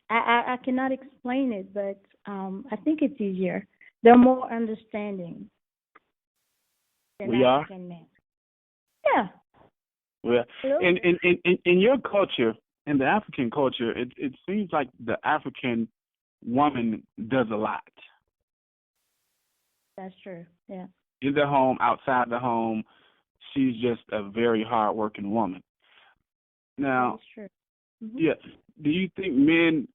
I cannot explain it, but I think it's easier. They're more understanding than African men. Yeah. Well, in your culture, in the African culture, it seems like the African woman does a lot. That's true. Yeah. In the home, outside the home, she's just a very hard-working woman. Now, that's true. Yeah. Do you think men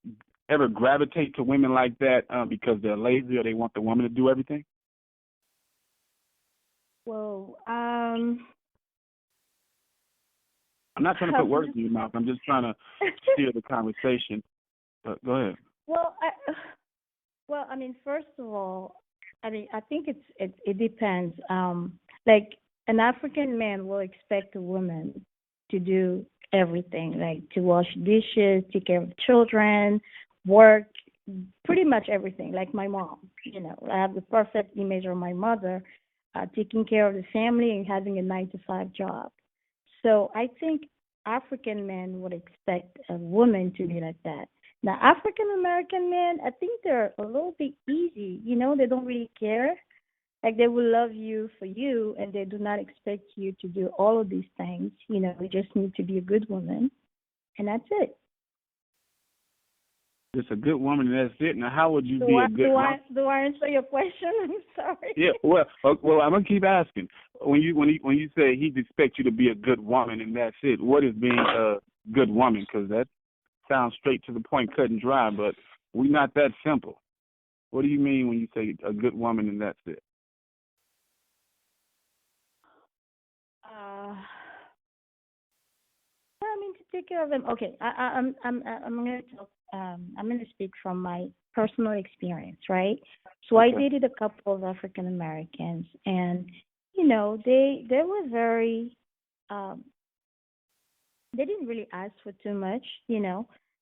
ever gravitate to women like that because they're lazy or they want the woman to do everything? Well, I'm not trying to put words in your mouth. I'm just trying to steer the conversation. But go ahead. Well, I mean, first of all, I think it depends. Like an African man will expect a woman to do everything, like to wash dishes, take care of children, work, pretty much everything. Like my mom, I have the perfect image of my mother taking care of the family and having a 9-to-5 job. So I think African men would expect a woman to be like that. Now, African American men, I think they're a little bit easy. They don't really care. Like, they will love you for you, and they do not expect you to do all of these things. You just need to be a good woman, and that's it. Just a good woman, and that's it. Now, how would you be a good woman? Do I answer your question? I'm sorry. Yeah, well, I'm gonna keep asking. When you say he'd expect you to be a good woman, and that's it, what is being a good woman? Because that sounds straight to the point, cut and dry. But we're not that simple. What do you mean when you say a good woman and that's it? take care of them. Okay, I'm gonna talk. I'm gonna speak from my personal experience, right? So I dated a couple of African Americans, and they were very they didn't really ask for too much,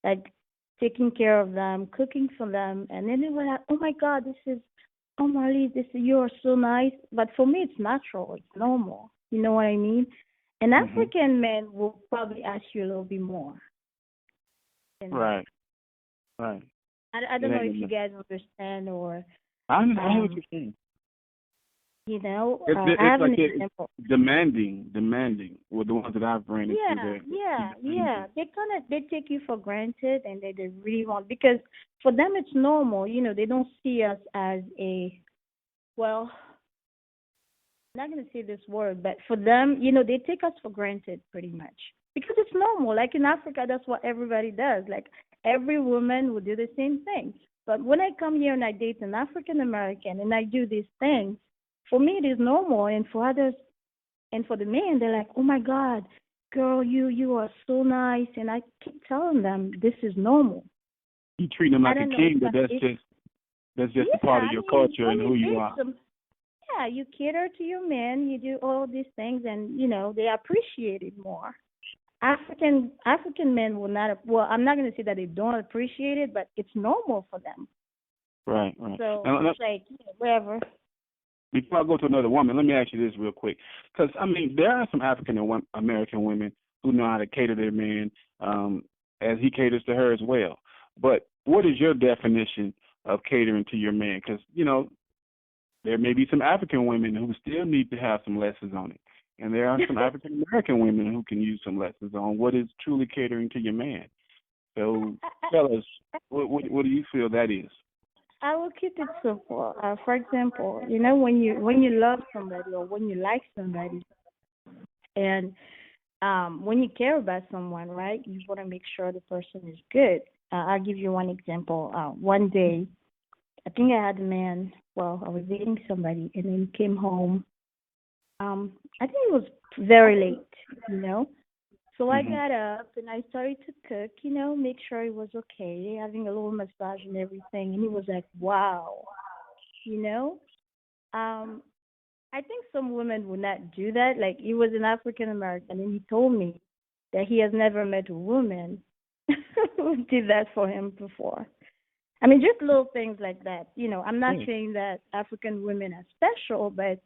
like taking care of them, cooking for them, and then they were like, "Oh my God, oh Marley, you're so nice." But for me, it's natural, it's normal. You know what I mean? An African man will probably ask you a little bit more. Right. Right. I don't know if you guys understand or. I know what you're saying. It's like I have an example. demanding with the ones that I've ran into. Yeah. They take you for granted, and they really want, because for them it's normal. They don't see us as I'm not gonna say this word, but for them, they take us for granted pretty much because it's normal. Like in Africa, that's what everybody does. Like every woman would do the same thing. But when I come here and I date an African American and I do these things, for me it is normal, and for others, and for the men, they're like, "Oh my God, girl, you are so nice," and I keep telling them this is normal. You treat them like a king, but that's just a part of your culture and who you are. You cater to your men, you do all these things, and they appreciate it more. African men will not. Well, I'm not going to say that they don't appreciate it, but it's normal for them. Right. So now, it's like whatever. Before I go to another woman, let me ask you this real quick, because there are some African American women who know how to cater their man, as he caters to her as well. But what is your definition of catering to your man? Because there may be some African women who still need to have some lessons on it. And there are some African American women who can use some lessons on what is truly catering to your man. So tell us, what do you feel that is? I will keep it simple. For example, when you love somebody or when you like somebody, and when you care about someone, right, you want to make sure the person is good. I'll give you one example. One day, I think I had a man. Well, I was dating somebody, and then he came home. I think it was very late, So I got up and I started to cook, make sure it was okay, having a little massage and everything. And he was like, "Wow," I think some women would not do that. Like, he was an African American, and he told me that he has never met a woman who did that for him before. I mean, just little things like that. I'm not saying that African women are special, but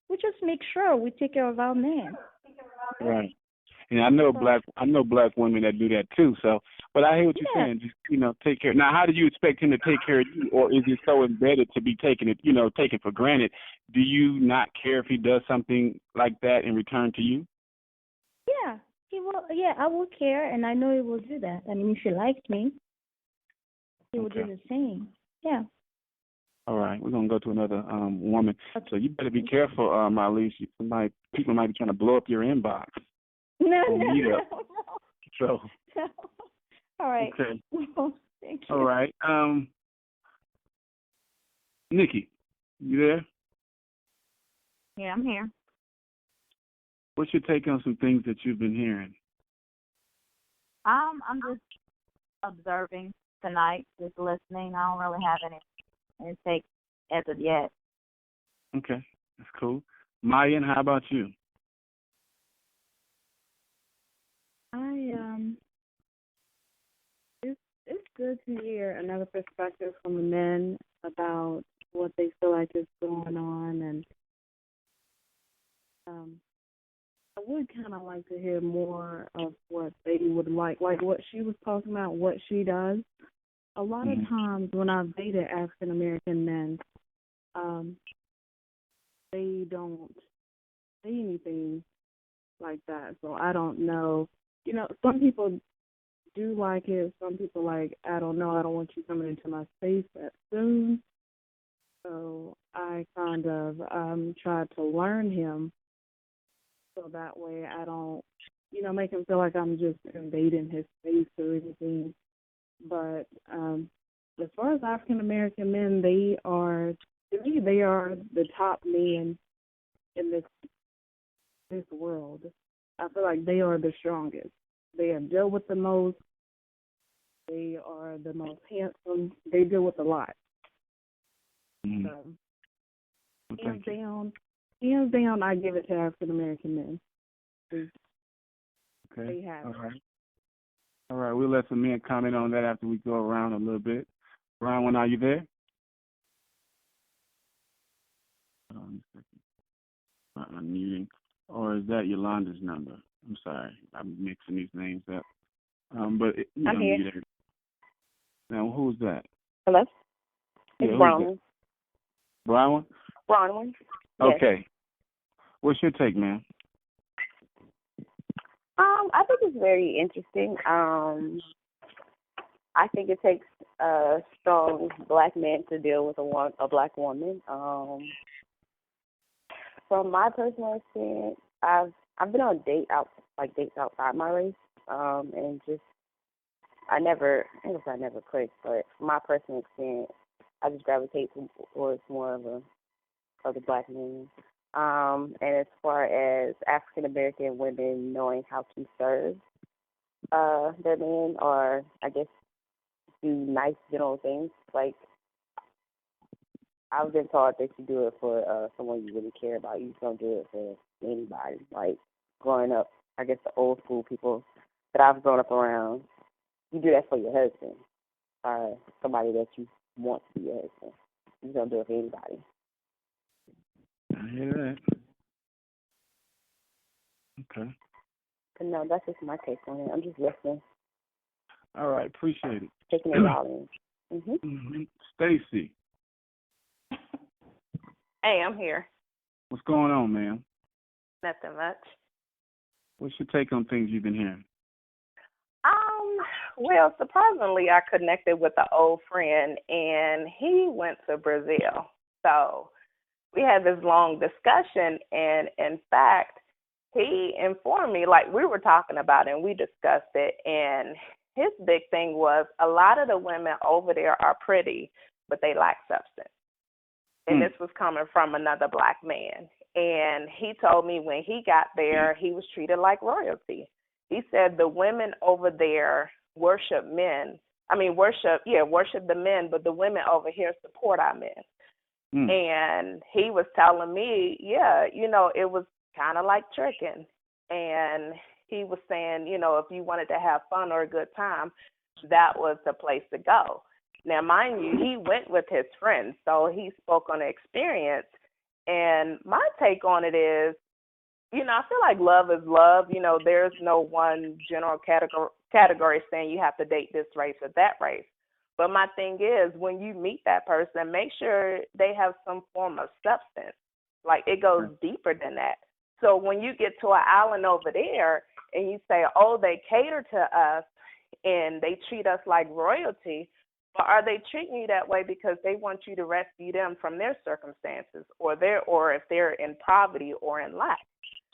we just make sure we take care of our men. Right. And I know black women that do that too. So, but I hear what you're saying. Just take care. Now, how do you expect him to take care of you, or is it so embedded to be taken for granted? Do you not care if he does something like that in return to you? Yeah, he will. Yeah, I will care, and I know he will do that. I mean, if he likes me, he will do the same. Yeah. All right, we're gonna go to another woman. Okay. So you better be careful, Marlise. People might be trying to blow up your inbox. No. So. All right. Okay. Thank you. All right. Nikki, you there? Yeah, I'm here. What's your take on some things that you've been hearing? I'm just observing tonight, just listening. I don't really have any take as of yet. Okay, that's cool. Maya, how about you? It's good to hear another perspective from the men about what they feel like is going on, and I would kind of like to hear more of what they would like what she was talking about, what she does. A lot of times when I've dated African American men, they don't say anything like that. So I don't know. Some people do like it. Some people like, I don't know, I don't want you coming into my space that soon. So I kind of tried to learn him so that way I don't, make him feel like I'm just invading his space or anything. But as far as African American men, they are the top men in this world. I feel like they are the strongest. They have dealt with the most. They are the most handsome. They deal with a lot. Mm-hmm. So, hands down, I give it to African American men. Okay. They have. All right. We'll let some men comment on that after we go around a little bit. Brian, are you there? Hold on a second. Unmuting. Or is that Yolanda's number? I'm sorry. I'm mixing these names up. But I'm here. Now, who's that? Hello? Yeah, It's Bronwyn. Bronwyn? Bronwyn. Yes. Okay. What's your take, ma'am? I think it's very interesting. I think it takes a strong black man to deal with a black woman. From my personal experience, I've been on dates outside my race, and just I never clicked, but from my personal experience, I just gravitate towards more of the black men. And as far as African American women knowing how to serve their men, or I guess do nice general things, like I've been taught that you do it for someone you really care about. You just don't do it for anybody. Like growing up, I guess the old school people that I've grown up around, you do that for your husband or somebody that you want to be your husband. You just don't do it for anybody. I hear that. Okay. But no, that's just my take on it. I'm just listening. All right. Appreciate it. Taking it all in. Mm-hmm. Stacy. Hey, I'm here. What's going on, ma'am? Nothing much. What's your take on things you've been hearing? Well, surprisingly, I connected with an old friend, and he went to Brazil. So we had this long discussion, and in fact, he informed me, like we were talking about it, and we discussed it, and his big thing was a lot of the women over there are pretty, but they lack substance. And this was coming from another black man. And he told me when he got there, he was treated like royalty. He said the women over there worship the men, but the women over here support our men. And he was telling me, it was kind of like tricking. And he was saying, if you wanted to have fun or a good time, that was the place to go. Now, mind you, he went with his friends, so he spoke on the experience. And my take on it is, I feel like love is love. There's no one general category saying you have to date this race or that race. But my thing is, when you meet that person, make sure they have some form of substance. Like, it goes deeper than that. So when you get to an island over there and you say, oh, they cater to us and they treat us like royalty, but are they treating you that way because they want you to rescue them from their circumstances or if they're in poverty or in lack?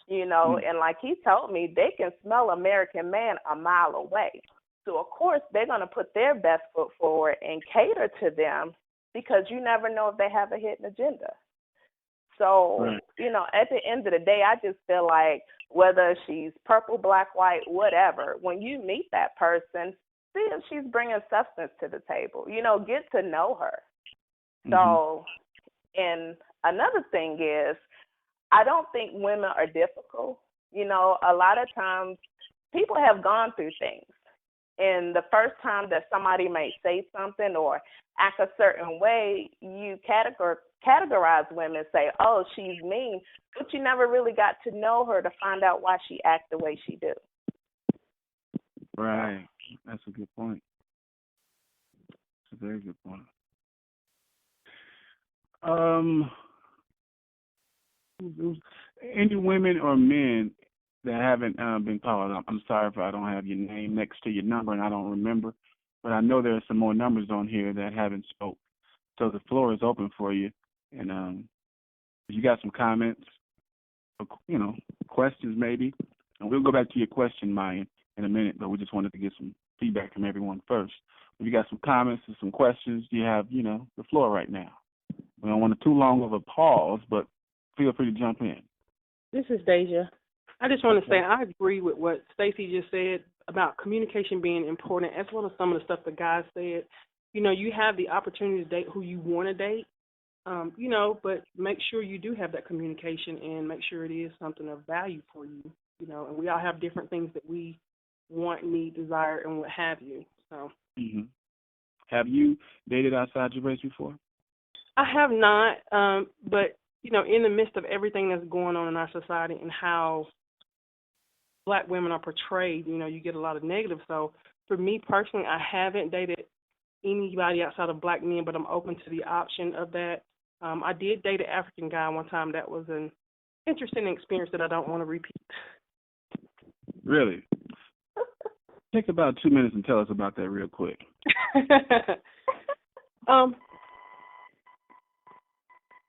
And like he told me, they can smell American man a mile away. So, of course, they're going to put their best foot forward and cater to them because you never know if they have a hidden agenda. So, at the end of the day, I just feel like whether she's purple, black, white, whatever, when you meet that person, see if she's bringing substance to the table. Get to know her. So, and another thing is, I don't think women are difficult. A lot of times people have gone through things. And the first time that somebody may say something or act a certain way, you categorize women, say, oh, she's mean, but you never really got to know her to find out why she acts the way she do. Right. That's a good point. That's a very good point. Any women or men that haven't been called up? I'm sorry if I don't have your name next to your number and I don't remember, but I know there are some more numbers on here that haven't spoke. So the floor is open for you. And if you got some comments, questions maybe, and we'll go back to your question, Maya, in a minute, but we just wanted to get some feedback from everyone first. If you got some comments or some questions, you have, the floor right now. We don't want too long of a pause, but feel free to jump in. This is Deja. I just want to say I agree with what Stacy just said. about communication being important, as well as some of the stuff the guys said. You know, you have the opportunity to date who you want to date, you know, but make sure you do have that communication and make sure it is something of value for you, you know, and we all have different things that we want, need, desire, and what have you. So. Mm-hmm. Have you dated outside your race before? I have not, but, you know, in the midst of everything that's going on in our society and how Black women are portrayed, you know, you get a lot of negative. So for me personally, I haven't dated anybody outside of Black men, but I'm open to the option of that. I did date an African guy one time. That was an interesting experience that I don't want to repeat. Really? Take about 2 minutes and tell us about that real quick.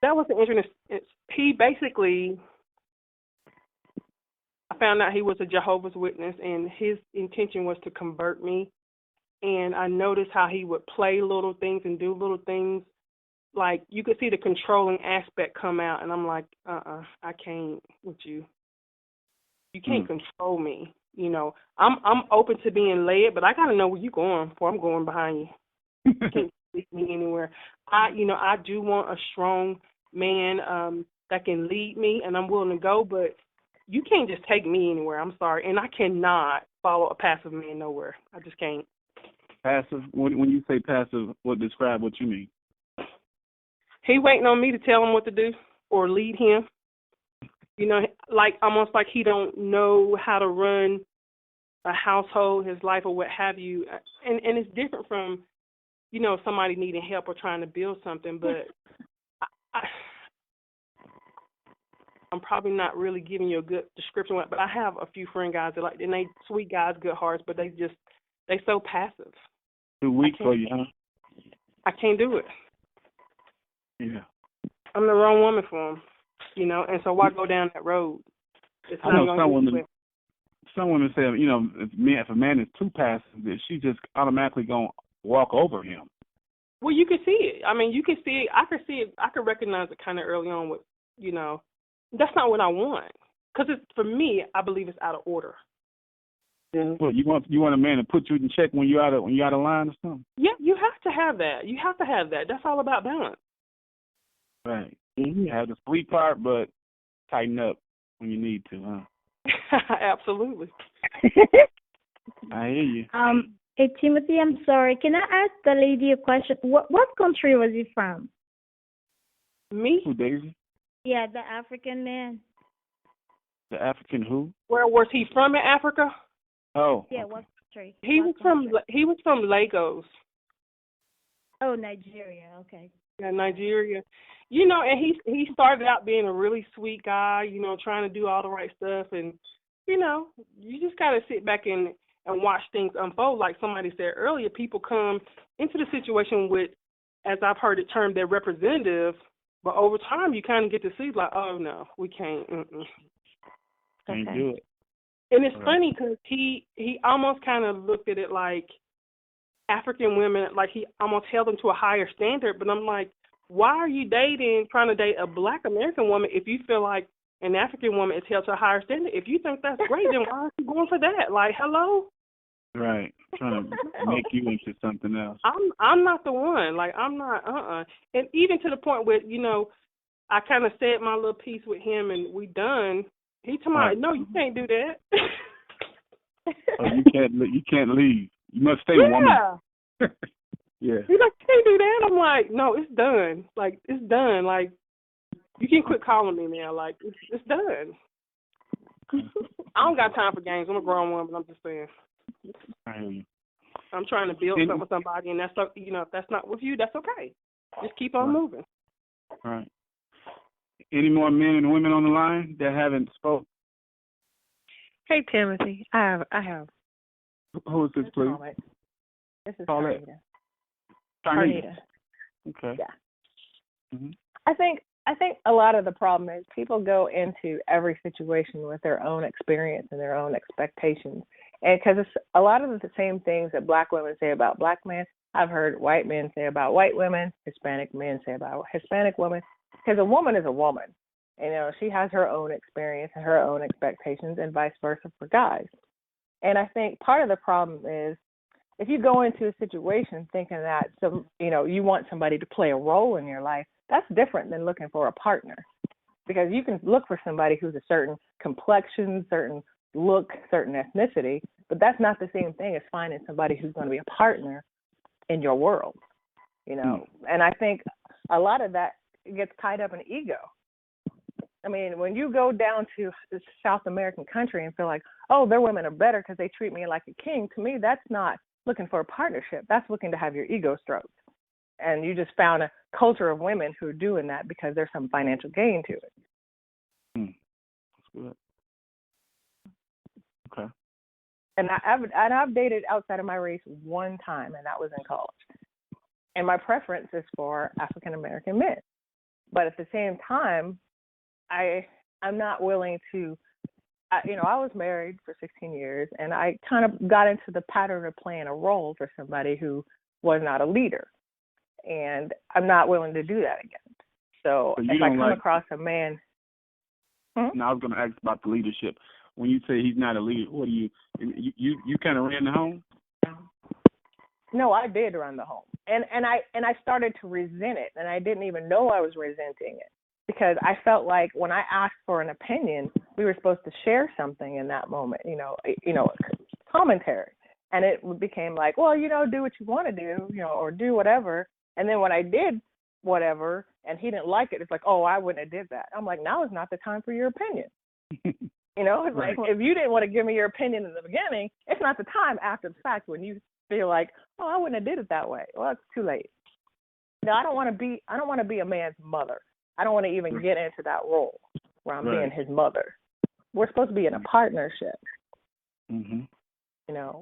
That was an interesting. He basically, I found out he was a Jehovah's Witness, and his intention was to convert me. And I noticed how he would play little things and do little things. Like, you could see the controlling aspect come out, and I'm like, I can't with you. You can't control me. You know, I'm open to being led, but I got to know where you're going before I'm going behind you. You can't lead me anywhere. I do want a strong man that can lead me, and I'm willing to go, but you can't just take me anywhere. I'm sorry. And I cannot follow a passive man nowhere. I just can't. Passive? When you say passive, describe what you mean? He waiting on me to tell him what to do or lead him. You know, like almost like he don't know how to run a household, his life, or what have you. And it's different from, you know, somebody needing help or trying to build something. But I'm probably not really giving you a good description. But I have a few friend guys that and they sweet guys, good hearts, but they so passive. Too weak for you, huh? I can't do it. Yeah. I'm the wrong woman for him, you know, and so why go down that road? It's I know some women say, you know, if a man is too passive, that she just automatically going to walk over him. Well, you can see it. I mean, you can see it. I can see it. I can recognize it kind of early on with, you know, that's not what I want. Because for me, I believe it's out of order. Yeah. Well, you want a man to put you in check when you're out of line or something? Yeah, you have to have that. You have to have that. That's all about balance. Right. You have the sweet part, but tighten up when you need to, huh? Absolutely. I hear you. Hey, Timothy, I'm sorry. Can I ask the lady a question? What country was he from? Me? Who, Daisy? Yeah, the African man. The African who? Where was he from in Africa? Oh. Yeah, what country? He was from Lagos. Oh, Nigeria. Okay. Yeah, Nigeria. You know, and he started out being a really sweet guy, you know, trying to do all the right stuff, and you know, you just gotta sit back and watch things unfold. Like somebody said earlier, people come into the situation with, as I've heard it termed, their representative, but over time you kind of get to see like, oh no, we can't. Can't do it. And it's funny because he almost kind of looked at it like African women, like he almost held them to a higher standard. But I'm like, why are you trying to date a Black American woman if you feel like an African woman is held to a higher standard? If you think that's great, then why aren't you going for that? Like, hello? Right. Trying to make you into something else. I'm not the one. Like, I'm not, And even to the point where, you know, I kind of said my little piece with him and we done. He told me, no, you can't do that. Oh, you can't leave. You must stay, woman. Yeah. He's like, you can't do that. I'm like, no, it's done. Like, it's done. Like, you can quit calling me now. Like, it's done. I don't got time for games. I'm a grown woman. I'm just saying. I hear you. I'm trying to build something with somebody, and that's, you know, if that's not with you, that's okay. Just keep on moving. Right. Any more men and women on the line that haven't spoke? Hey, Timothy. I have. Who is this, please? This is Carnita. Carnita. Okay. Yeah. Mm-hmm. I think a lot of the problem is people go into every situation with their own experience and their own expectations. And because it's a lot of the same things that Black women say about Black men, I've heard white men say about white women, Hispanic men say about Hispanic women. Because a woman is a woman. You know, she has her own experience and her own expectations, and vice versa for guys. And I think part of the problem is if you go into a situation thinking that you want somebody to play a role in your life, that's different than looking for a partner. Because you can look for somebody who's a certain complexion, certain look, certain ethnicity, but that's not the same thing as finding somebody who's going to be a partner in your world, And I think a lot of that gets tied up in ego. I mean, when you go down to a South American country and feel like, oh, their women are better because they treat me like a king, to me, that's not looking for a partnership. That's looking to have your ego stroked. And you just found a culture of women who are doing that because there's some financial gain to it. That's good. Okay. And I've dated outside of my race one time, and that was in college. And my preference is for African American men. But at the same time, I'm not willing to, I was married for 16 years, and I kind of got into the pattern of playing a role for somebody who was not a leader. And I'm not willing to do that again. So if I come across a man. No, I was going to ask about the leadership. When you say he's not a leader, what do you kind of ran the home? No, I did run the home. And I started to resent it, and I didn't even know I was resenting it. Because I felt like when I asked for an opinion, we were supposed to share something in that moment, commentary. And it became like, well, do what you want to do, or do whatever. And then when I did whatever and he didn't like it, it's like, oh, I wouldn't have did that. I'm like, now is not the time for your opinion. It's right. like if you didn't want to give me your opinion in the beginning, it's not the time after the fact when you feel like, oh, I wouldn't have did it that way. Well, it's too late. No, I don't want to be a man's mother. I don't want to even get into that role where I'm being his mother. We're supposed to be in a partnership. Mm-hmm.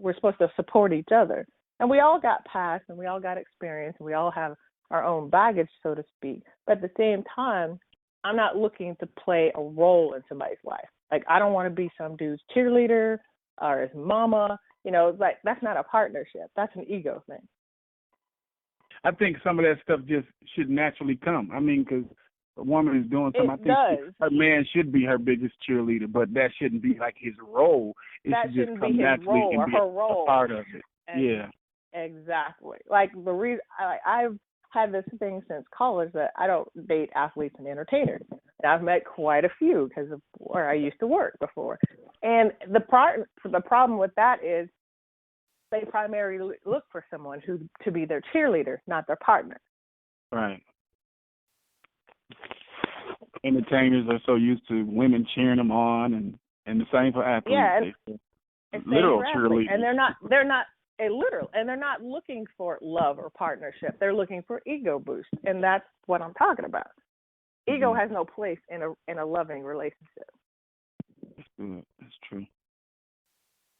We're supposed to support each other. And we all got past and we all got experience and we all have our own baggage, so to speak. But at the same time, I'm not looking to play a role in somebody's life. Like, I don't want to be some dude's cheerleader or his mama. Like, that's not a partnership. That's an ego thing. I think some of that stuff just should naturally come. I mean, because a woman is doing something. I think her man should be her biggest cheerleader, but that shouldn't be like his role. It should just come naturally and be a part of it. Yeah. Exactly. Like the reason I've had this thing since college that I don't date athletes and entertainers. And I've met quite a few because of where I used to work before. And the problem with that is they primarily look for someone to be their cheerleader, not their partner. Right. Entertainers are so used to women cheering them on, and the same for athletes. Yeah, literal cheerleaders. And they're not a literal, and they're not looking for love or partnership. They're looking for ego boost, and that's what I'm talking about. Ego has no place in a loving relationship. That's good. That's true.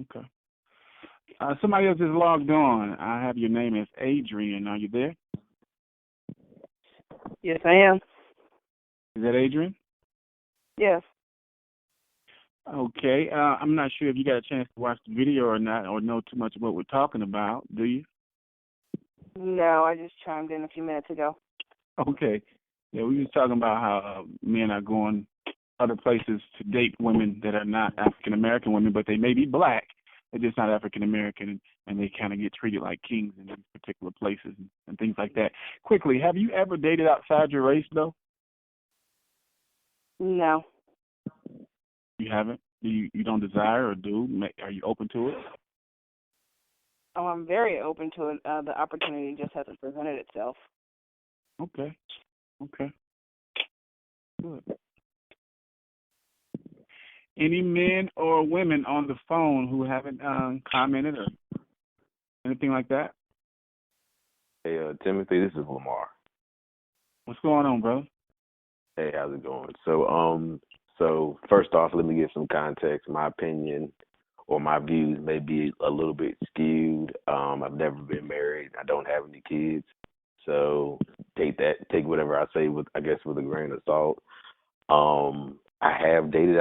Okay. Somebody else is logged on. I have your name as Adrian. Are you there? Yes, I am. Is that Adrian? Yes. Okay. I'm not sure if you got a chance to watch the video or not, or know too much of what we're talking about. Do you? No, I just chimed in a few minutes ago. Okay. Yeah, we were talking about how men are going other places to date women that are not African American women, but they may be black. They're just not African American, and they kind of get treated like kings in these particular places and things like that. Quickly, have you ever dated outside your race, though? No. You haven't? You don't desire or do? Are you open to it? Oh, I'm very open to it. The opportunity just hasn't presented itself. Okay. Good. Any men or women on the phone who haven't commented or anything like that? Hey, Timothy, this is Lamar. What's going on, bro? Hey, how's it going? So first off, let me give some context. My opinion or my views may be a little bit skewed. I've never been married. I don't have any kids. So take whatever I say with a grain of salt. I have dated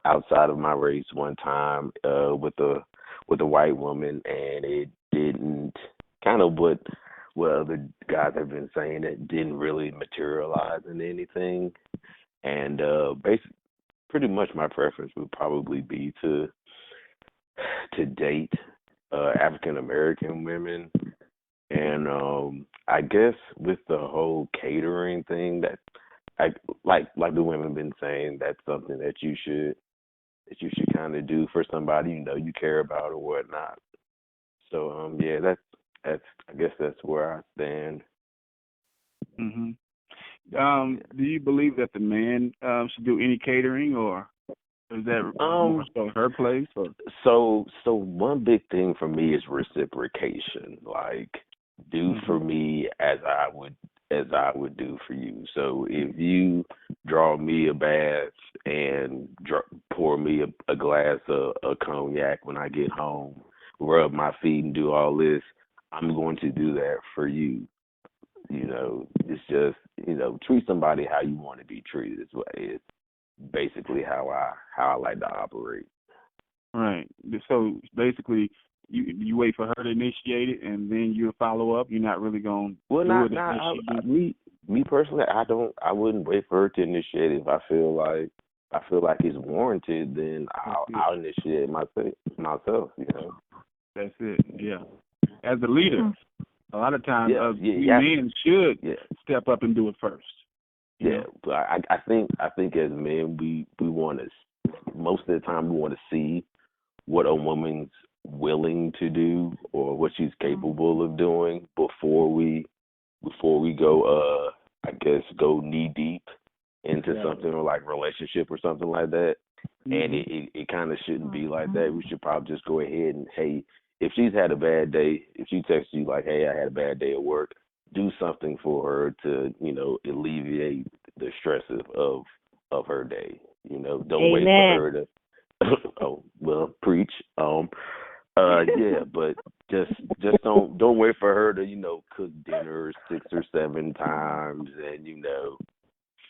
outside of my race one time with a white woman, and it didn't kind of what other guys have been saying. It didn't really materialize in anything, and pretty much my preference would probably be to to date African American women, and I guess with the whole catering thing, that I like the women been saying, that's something that you should kind of do for somebody you care about or whatnot. So yeah, that's I guess that's where I stand. Mhm. Do you believe that the man should do any catering, or is that more so her place? Or? So one big thing for me is reciprocation. Like, do for me as I would do for you. So if you draw me a bath and pour me a glass of cognac when I get home, rub my feet and do all this, I'm going to do that for you. It's just, treat somebody how you want to be treated. It's basically how I like to operate. Right. So basically, you wait for her to initiate it, and then you follow up. You're not really going. Well, me personally, I wouldn't wait for her to initiate it. If I feel like it's warranted, then I'll initiate myself. That's it. Yeah. As a leader, a lot of times men should step up and do it first. Yeah, but I think as men we want to, most of the time we want to see what a woman's willing to do or what she's capable of doing before we go I guess go knee deep into something, or like relationship or something like that. And it kind of shouldn't be like that. We should probably just go ahead and, hey, if she's had a bad day, if she texts you like, hey, I had a bad day at work, do something for her to, alleviate the stress of her day. Don't wait for her to oh, well, preach. Yeah, but just don't wait for her to, cook dinner 6 or 7 times and,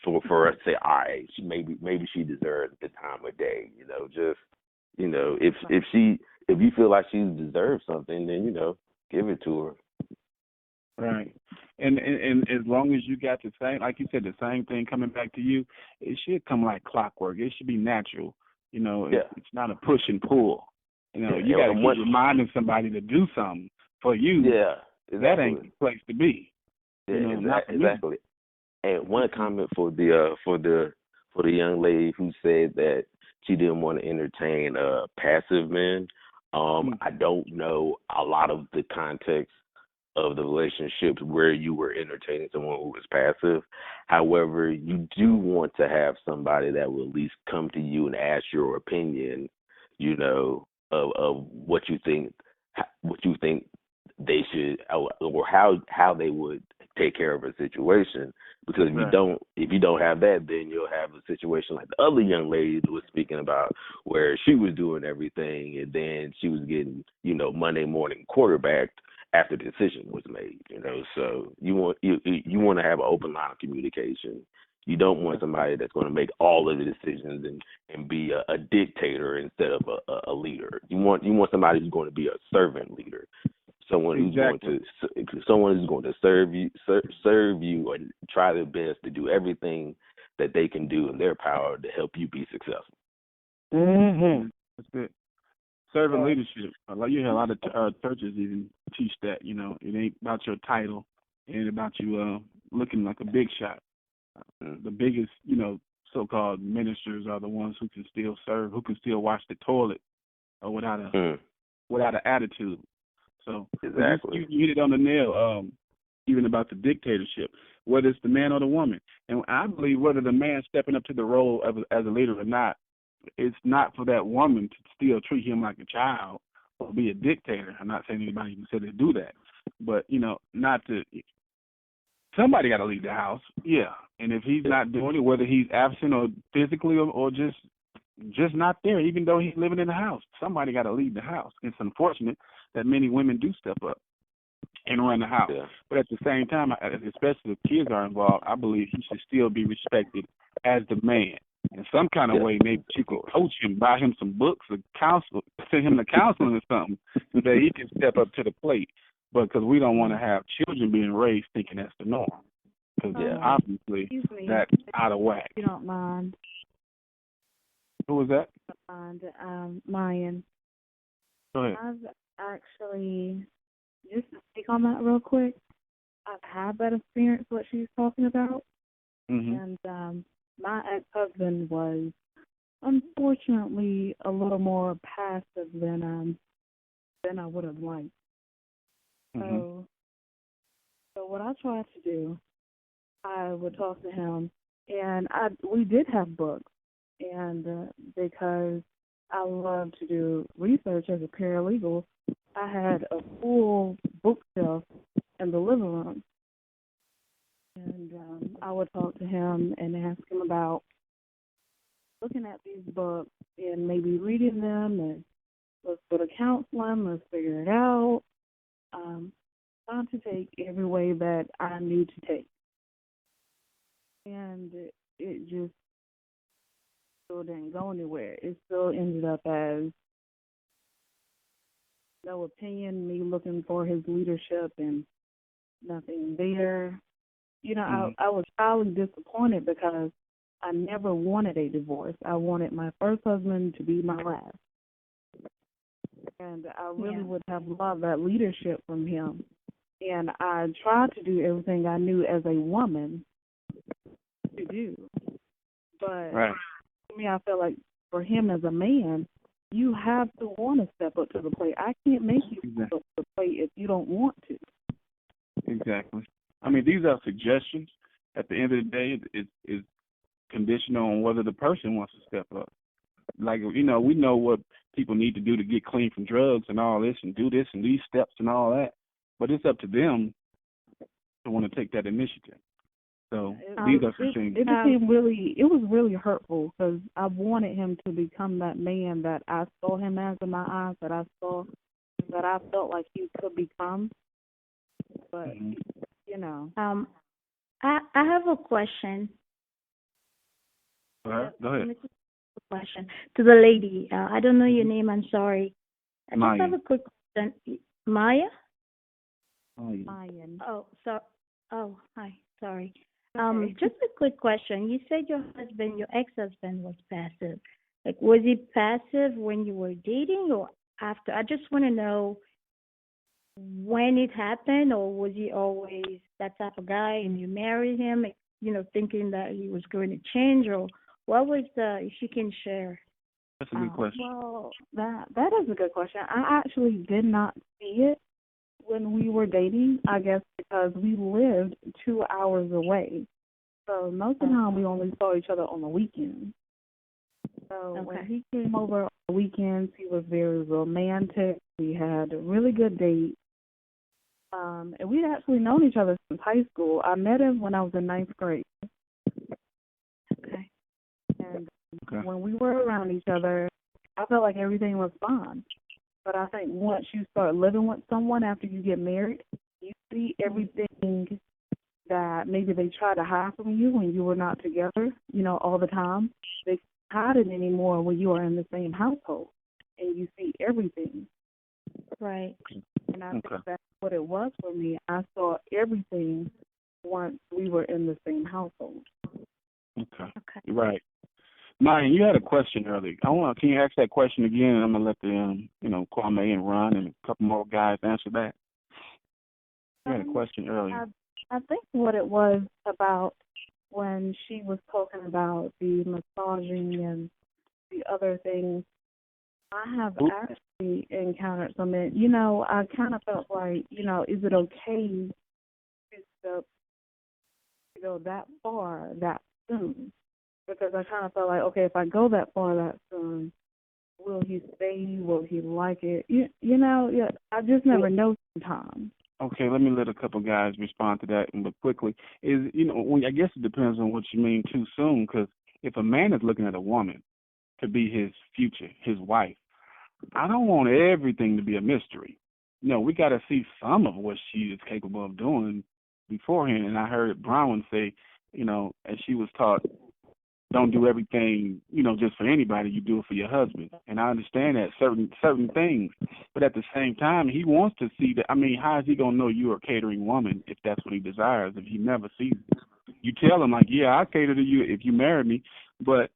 for us to say, all right, maybe she deserves the time of day, just if you feel like she deserves something, then give it to her. Right. And as long as you got the same, like you said, the same thing coming back to you, it should come like clockwork. It should be natural. It's not a push and pull. You got to keep reminding somebody to do something for you. Yeah, exactly. That ain't the place to be. Yeah, exactly. And one comment for the young lady who said that she didn't want to entertain passive men. I don't know a lot of the context of the relationships where you were entertaining someone who was passive. However, you do want to have somebody that will at least come to you and ask your opinion, of what you think they should, or how they would take care of a situation. Because if you don't have that, then you'll have a situation like the other young lady was speaking about, where she was doing everything and then she was getting, Monday morning quarterbacked after the decision was made. So you want to have an open line of communication. You don't want somebody that's going to make all of the decisions and be a dictator instead of a leader. You want somebody who's going to be a servant leader. Someone who's going to serve you and try their best to do everything that they can do in their power to help you be successful. That's good. Servant leadership. You hear a lot of churches even teach that. It ain't about your title. It ain't about you looking like a big shot. The biggest, so-called ministers are the ones who can still serve, who can still wash the toilet without an attitude. So exactly, you hit it on the nail. Even about the dictatorship, whether it's the man or the woman, and I believe whether the man stepping up to the role as a leader or not, it's not for that woman to still treat him like a child or be a dictator. I'm not saying anybody even said to do that, but not to. Somebody got to leave the house, yeah. And if he's not doing it, whether he's absent or physically or just not there, even though he's living in the house, somebody got to leave the house. It's unfortunate that many women do step up and run the house. Yeah. But at the same time, especially if kids are involved, I believe he should still be respected as the man. In some kind of way, maybe she could coach him, buy him some books, or send him to counseling or something, so that he can step up to the plate. But because we don't want to have children being raised thinking that's the norm. Because obviously that's out of whack. If you don't mind. Who was that? Mayan. Go ahead. I've actually, just to speak on that real quick, I've had that experience, what she's talking about. Mhm. And my ex-husband was unfortunately a little more passive than I would have liked. Mhm. So what I tried to do, I would talk to him, and we did have books, and because I love to do research as a paralegal, I had a full bookshelf in the living room, and I would talk to him and ask him about looking at these books and maybe reading them, and let's go to counseling, let's figure it out. Trying to take every way that I need to take. And it just still didn't go anywhere. It still ended up as no opinion, me looking for his leadership and nothing there. You know, I was highly disappointed because I never wanted a divorce. I wanted my first husband to be my last. And I really would have loved that leadership from him. And I tried to do everything I knew as a woman to do. But to me, I feel like for him as a man, you have to want to step up to the plate. I can't make you step up to the plate if you don't want to. Exactly. I mean, these are suggestions. At the end of the day, it's conditional on whether the person wants to step up. Like, you know, we know what people need to do to get clean from drugs and all this and do this and these steps and all that. But it's up to them to want to take that initiative. So these are some things. It was really hurtful because I wanted him to become that man that I saw him as in my eyes, that I felt like he could become. But, you know. I have a question. Go ahead. Question to the lady. I don't know your name. I'm sorry. I just Maya. have a quick question. Maya? Mayan. Oh, hi. Sorry. Just a quick question. You said your ex-husband was passive. Like, was he passive when you were dating or after? I just want to know when it happened, or was he always that type of guy and you married him, you know, thinking that he was going to change, or what was if you can share? That's a good question. Well, that is a good question. I actually did not see it when we were dating, I guess because we lived 2 hours away. So most of the time we only saw each other on the weekends. So when he came over on the weekends, he was very romantic. We had a really good date. And we'd actually known each other since high school. I met him when I was in 9th grade. And when we were around each other, I felt like everything was fine. But I think once you start living with someone after you get married, you see everything that maybe they try to hide from you when you were not together, you know, all the time. They can't hide it anymore when you are in the same household and you see everything. Right. And I think that's what it was for me. I saw everything once we were in the same household. Okay. Right. Maya, you had a question earlier. Can you ask that question again, and I'm gonna let the Kwame and Ron and a couple more guys answer that. You had a question earlier. I think what it was about when she was talking about the massaging and the other things, I have actually encountered some. You know, I kind of felt like, you know, is it okay to go that far that soon? Because I kind of felt like, okay, if I go that far that soon, will he stay? Will he like it? You know, I just never know sometimes. Okay, let me let a couple guys respond to that, but quickly. I guess it depends on what you mean too soon, because if a man is looking at a woman to be his future, his wife, I don't want everything to be a mystery. No, we got to see some of what she is capable of doing beforehand. And I heard Brown say, you know, as she was taught, don't do everything, you know, just for anybody. You do it for your husband. And I understand that certain things. But at the same time, he wants to see that. I mean, how is he going to know you're a catering woman if that's what he desires, if he never sees it? You tell him, like, yeah, I'll cater to you if you marry me. But,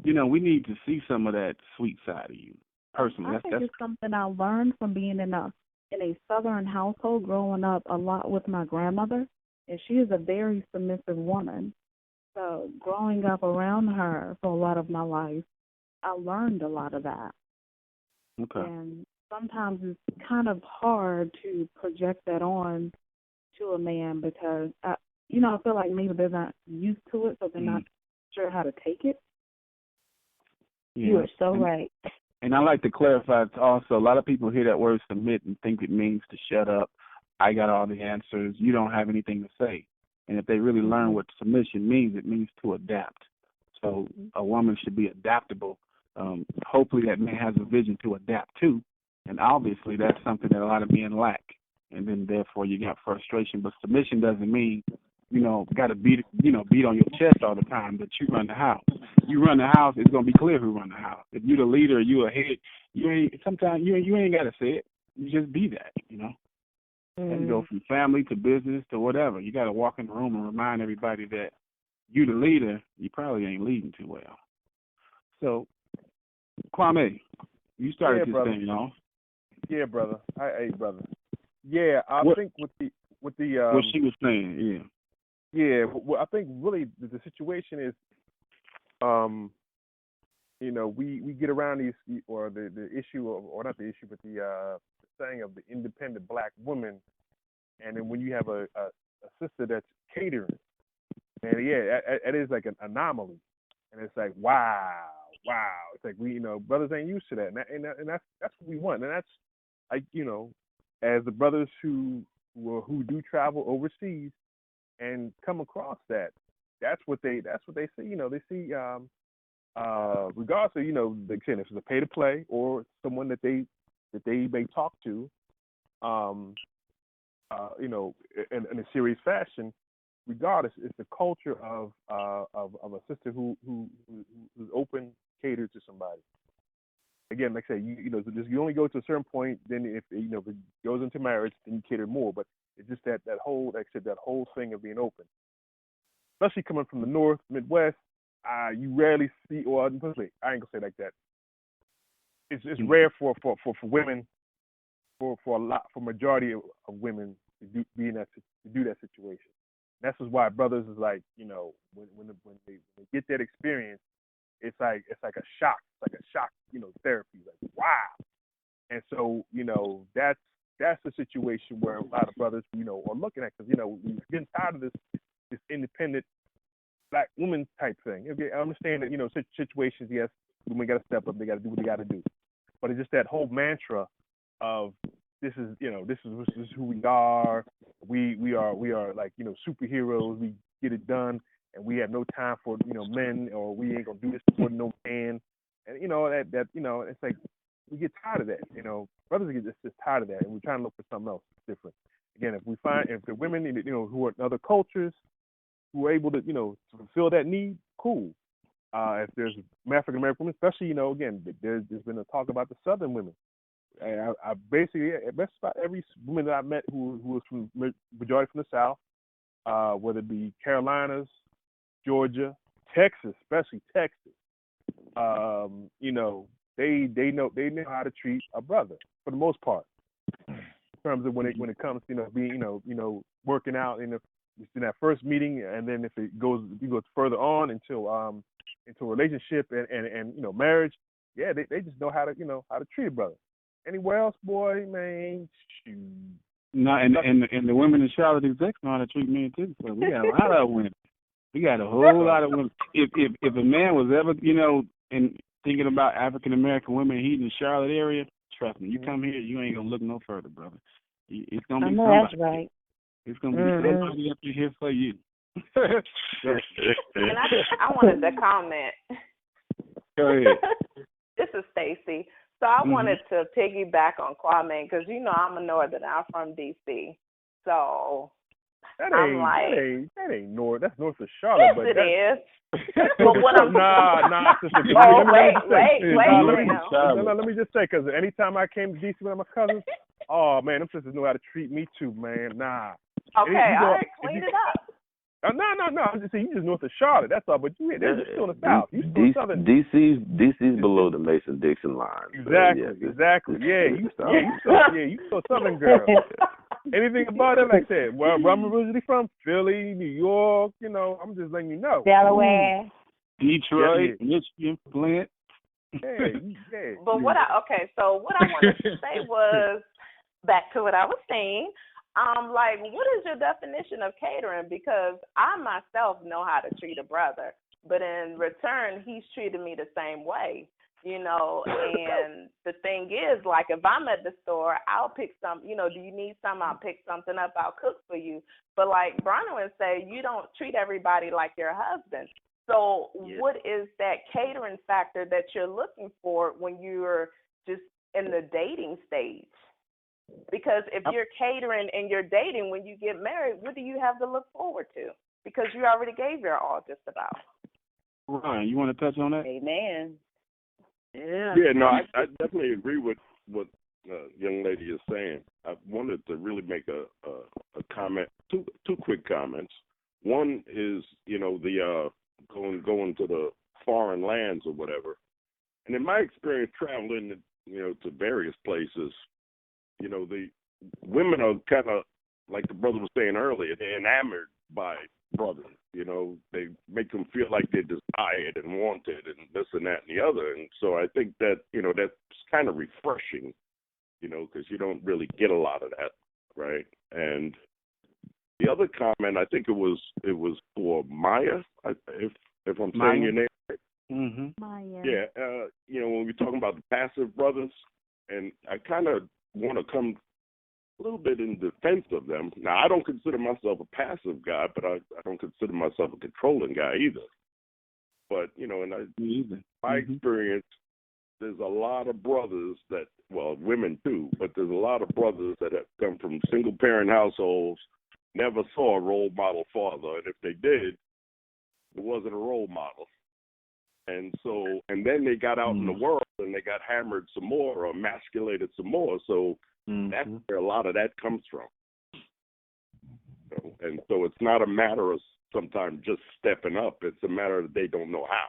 you know, we need to see some of that sweet side of you. personally. I think it's something I learned from being in a Southern household, growing up a lot with my grandmother, and she is a very submissive woman. So growing up around her for a lot of my life, I learned a lot of that. Okay. And sometimes it's kind of hard to project that on to a man because, I feel like maybe they're not used to it, so they're not sure how to take it. Yeah. You are so right. And I like to clarify also, a lot of people hear that word submit and think it means to shut up. I got all the answers. You don't have anything to say. And if they really learn what submission means, it means to adapt. So a woman should be adaptable. Hopefully that man has a vision to adapt to. And obviously that's something that a lot of men lack. And then therefore you got frustration. But submission doesn't mean, got to beat on your chest all the time that you run the house. You run the house, it's going to be clear who run the house. If you're the leader, you a head, you ain't got to say it. You just be that, And go from family to business to whatever. You got to walk in the room and remind everybody that you the leader, you probably ain't leading too well. So, Kwame, you started this thing, Yeah, brother. Hey, brother. Yeah, I think with the what she was saying, yeah. Well, I think really the situation is, we get around these, or the issue of, or not the issue, but the saying of the independent black woman, and then when you have a sister that's catering, and it is like an anomaly, and it's like wow, it's like we brothers ain't used to that, and that's what we want, and that's like as the brothers who do travel overseas and come across that's what they see. They see regardless of they say if it's a pay to play or someone that they may talk to, in a serious fashion. Regardless, it's the culture of a sister who's open, catered to somebody. Again, like I say, you only go to a certain point. Then if if it goes into marriage, then you cater more. But it's just that whole, like I said, that whole thing of being open. Especially coming from the North, Midwest, you rarely see, or I ain't gonna say it like that. It's rare for women, for majority of women to do that situation. And that's why brothers is like, when they get that experience, it's like a shock. It's like a shock, therapy. Like wow. And so, that's the situation where a lot of brothers, are looking at, because we're getting tired of this independent black woman type thing. Okay, I understand that such situations, yes, women got to step up, they got to do what they got to do, but it's just that whole mantra of this is who we are. We are like superheroes. We get it done, and we have no time for men, or we ain't gonna do this for no man. And that it's like we get tired of that. Brothers get just tired of that, and we're trying to look for something else different. Again, if the women who are in other cultures who are able to to fulfill that need, cool. If there's African American women, especially again, there's been a talk about the Southern women. I basically, best about every woman that I met who was from majority from the South, whether it be Carolinas, Georgia, Texas, especially Texas. They know how to treat a brother for the most part. In terms of when it comes to being working out in that first meeting, and then if it goes further on into a relationship and marriage, yeah, they just know how to treat a brother. Anywhere else, boy, man, shoot. No, and the women in Charlotte Execs know how to treat men too. So we got a lot of women. We got a whole lot of women. If a man was ever and thinking about African American women he's in the Charlotte area, trust me, you come here, you ain't gonna look no further, brother. It's gonna be somebody. That's right. It's gonna be somebody up here for you. And I wanted to comment. Go ahead. This is Stacy. So I wanted to piggyback on Kwame because I'm a Northern. I'm from DC. So that ain't North. That's north of Charlotte. Yes, but it is. But what I'm sister. Let me just say, because anytime I came to DC with my cousins, oh man, them sisters know how to treat me too, man. Nah. Okay, all right, clean it up. No. I'm just saying you just north of Charlotte. That's all. But you're still in the South. You still Southern. DC's below the Mason-Dixon line. Exactly. Yeah, you still Southern girl. Anything about it like that? Well, I'm originally from Philly, New York. You know, I'm just letting you know. Delaware, Detroit, Michigan, Flint. Yeah. But what I wanted to say was back to what I was saying. Like, what is your definition of catering? Because I myself know how to treat a brother, but in return, he's treated me the same way, you know. And the thing is, like, if I'm at the store, I'll pick some, you know, do you need some? I'll pick something up. I'll cook for you. But like Bronwyn said, you don't treat everybody like your husband. So what is that catering factor that you're looking for when you're just in the dating stage? Because if you're catering and you're dating, when you get married, what do you have to look forward to? Because you already gave your all just about. Ryan, you want to touch on that? Amen. Yeah. Yeah, no, I definitely agree with what young lady is saying. I wanted to really make a comment, two quick comments. One is, you know, the going to the foreign lands or whatever. And in my experience traveling, you know, to various places, you know, the women are kind of, like the brother was saying earlier, they're enamored by brothers. You know, they make them feel like they're desired and wanted and this and that and the other. And so I think that, you know, that's kind of refreshing, you know, because you don't really get a lot of that, right? And the other comment, I think it was for Maya, if I'm saying your name right. Mm-hmm. Maya. Yeah, you know, when we're talking about the passive brothers, and I kind of want to come a little bit in defense of them. Now, I don't consider myself a passive guy, but I don't consider myself a controlling guy either. But, you know, in my experience, there's a lot of brothers that, well, women too, but there's a lot of brothers that have come from single-parent households, never saw a role model father, and if they did, it wasn't a role model. And so, and then they got out in the world and they got hammered some more or emasculated some more. So that's where a lot of that comes from. So, and so it's not a matter of sometimes just stepping up. It's a matter that they don't know how.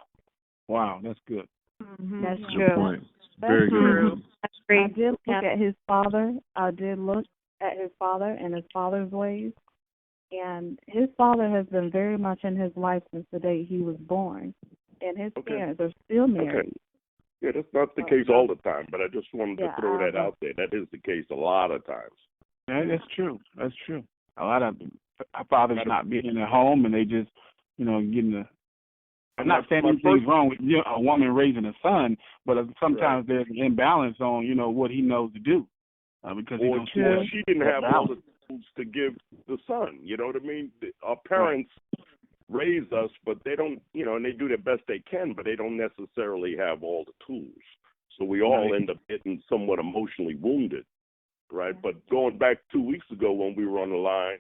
Wow, that's good. Mm-hmm. That's Good true. point. That's Very true. good. I did look at his father. I did look at his father and his father's ways. And his father has been very much in his life since the day he was born. And his parents are still married. Okay. Yeah, that's not the case all the time, but I just wanted to throw that out there. That is the case a lot of times. That's true. That's true. A lot of fathers not being at home and they just, you know, getting the. I'm not saying anything's wrong with a woman raising a son, but sometimes there's an imbalance on, you know, what he knows to do. Because she didn't have all the tools to give the son. You know what I mean? Our parents raise us, but they don't, you know, and they do their best they can, but they don't necessarily have all the tools. So we all end up getting somewhat emotionally wounded, right? But going back 2 weeks ago when we were on the line,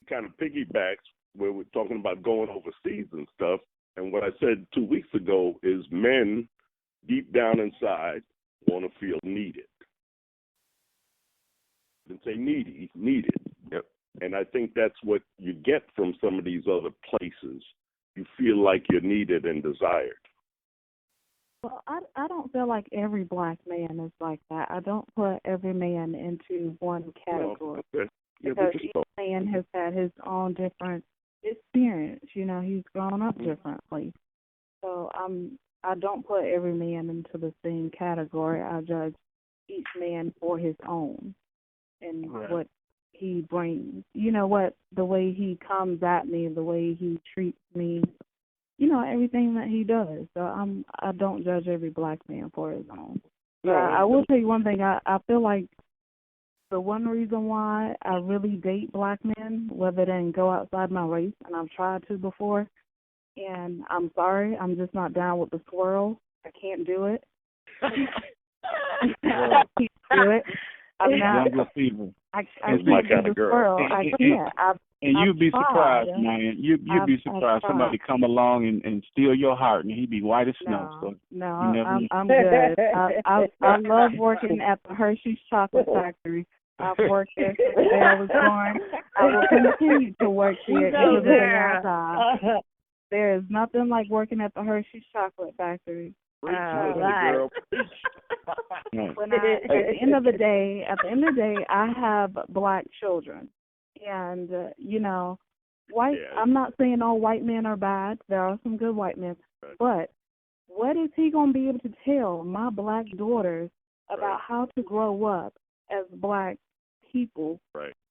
kind of piggybacks where we're talking about going overseas and stuff. And what I said 2 weeks ago is men deep down inside want to feel needed. I didn't say needy, needed. Yep. And I think that's what you get from some of these other places. You feel like you're needed and desired. Well, I don't feel like every black man is like that. I don't put every man into one category. Because each man has had his own different experience. You know, he's grown up differently. So I don't put every man into the same category. I judge each man for his own and what he brings. You know what, the way he comes at me, the way he treats me, you know, everything that he does. So I don't judge every black man for his own. No, I will tell you one thing. I feel like the one reason why I really date black men, whether they go outside my race, and I've tried to before, and I'm sorry, I'm just not down with the swirl. I can't do it. I can't do it. I'm not. I it's my kind of girl. I can't. And you'd be surprised, man. You'd be surprised. Somebody come along and steal your heart, and he'd be white as snow. No, I'm good. I love working at the Hershey's Chocolate Factory. I've worked there since I was born. I will continue to work here Go even there. outside. There is nothing like working at the Hershey's Chocolate Factory. Right. At the end of the day, I have black children, and white. Yeah. I'm not saying all white men are bad. There are some good white men, but what is he gonna be able to tell my black daughters about how to grow up as black people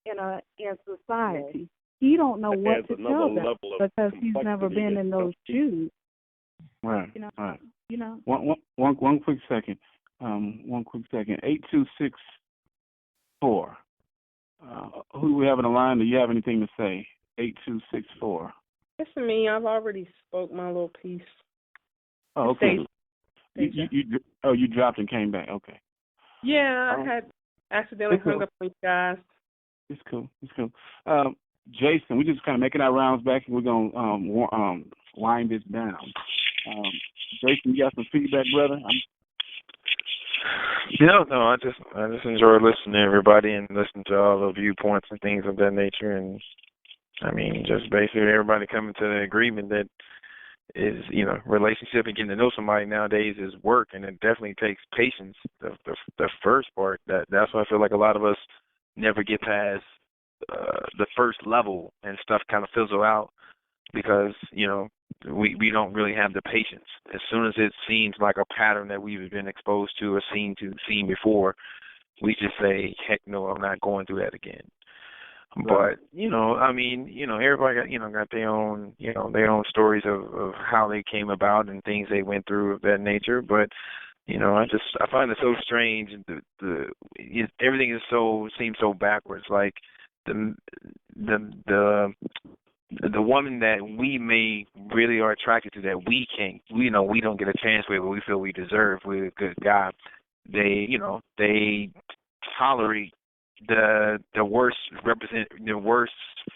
in society? He don't know what to tell them because he's never been in those shoes. Right. Right. One quick second. 8264. Who do we have on the line? Do you have anything to say? 8264. It's me. I've already spoke my little piece. Oh, okay. You dropped and came back. Okay. Yeah, I had accidentally hung up on you guys. It's cool. Jason, we're just kind of making our rounds back, and we're gonna wind this down. Jason, you got some feedback, brother? No, I just enjoy listening to everybody and listening to all the viewpoints and things of that nature. And I mean, just basically everybody coming to the agreement that is, relationship and getting to know somebody nowadays is work, and it definitely takes patience. The first part, that's why I feel like a lot of us never get past the first level, and stuff kind of fizzle out because we don't really have the patience. As soon as it seems like a pattern that we've been exposed to or seen before, we just say, heck no, I'm not going through that again. Right. But everybody got their own stories of how they came about and things they went through of that nature. But I find it so strange. Everything seems so backwards. Like the woman that we may really are attracted to, that we can't, we don't get a chance with, but we feel we deserve with a good guy. They tolerate the worst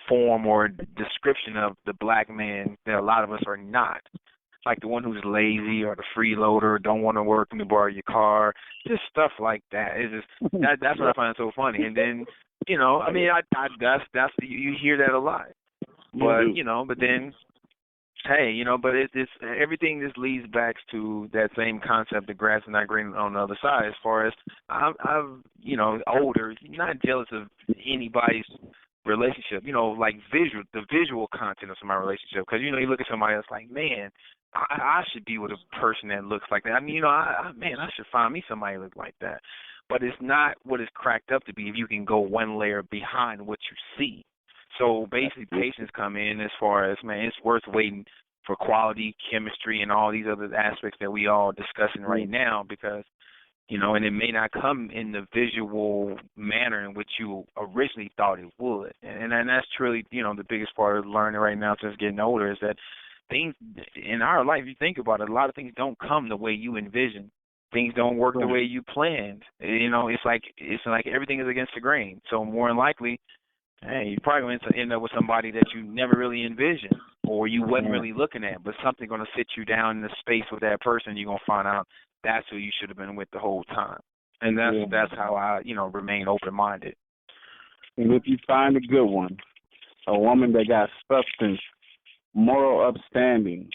form or description of the black man that a lot of us are not. Like the one who's lazy or the freeloader, don't want to work, let me borrow your car, just stuff like that. It's just that's what I find so funny. And then that's you hear that a lot. But but then, hey, but it's everything just leads back to that same concept: the grass is not green on the other side. As far as I'm older, not jealous of anybody's relationship. Like the visual content of my relationship. Because you look at somebody else like, man, I should be with a person that looks like that. I mean, I should find me somebody that looks like that. But it's not what it's cracked up to be if you can go one layer behind what you see. So basically, patience come in as far as, man, it's worth waiting for quality, chemistry, and all these other aspects that we all discussing right now because, and it may not come in the visual manner in which you originally thought it would. And that's truly, the biggest part of learning right now since getting older is that things in our life, you think about it, a lot of things don't come the way you envision. Things don't work the way you planned. It's like everything is against the grain. So more than likely, hey, you're probably going to end up with somebody that you never really envisioned or you wasn't really looking at, but something's going to sit you down in the space with that person. You're going to find out that's who you should have been with the whole time. And that's how I, remain open-minded. And if you find a good one, a woman that got substance, moral upstanding,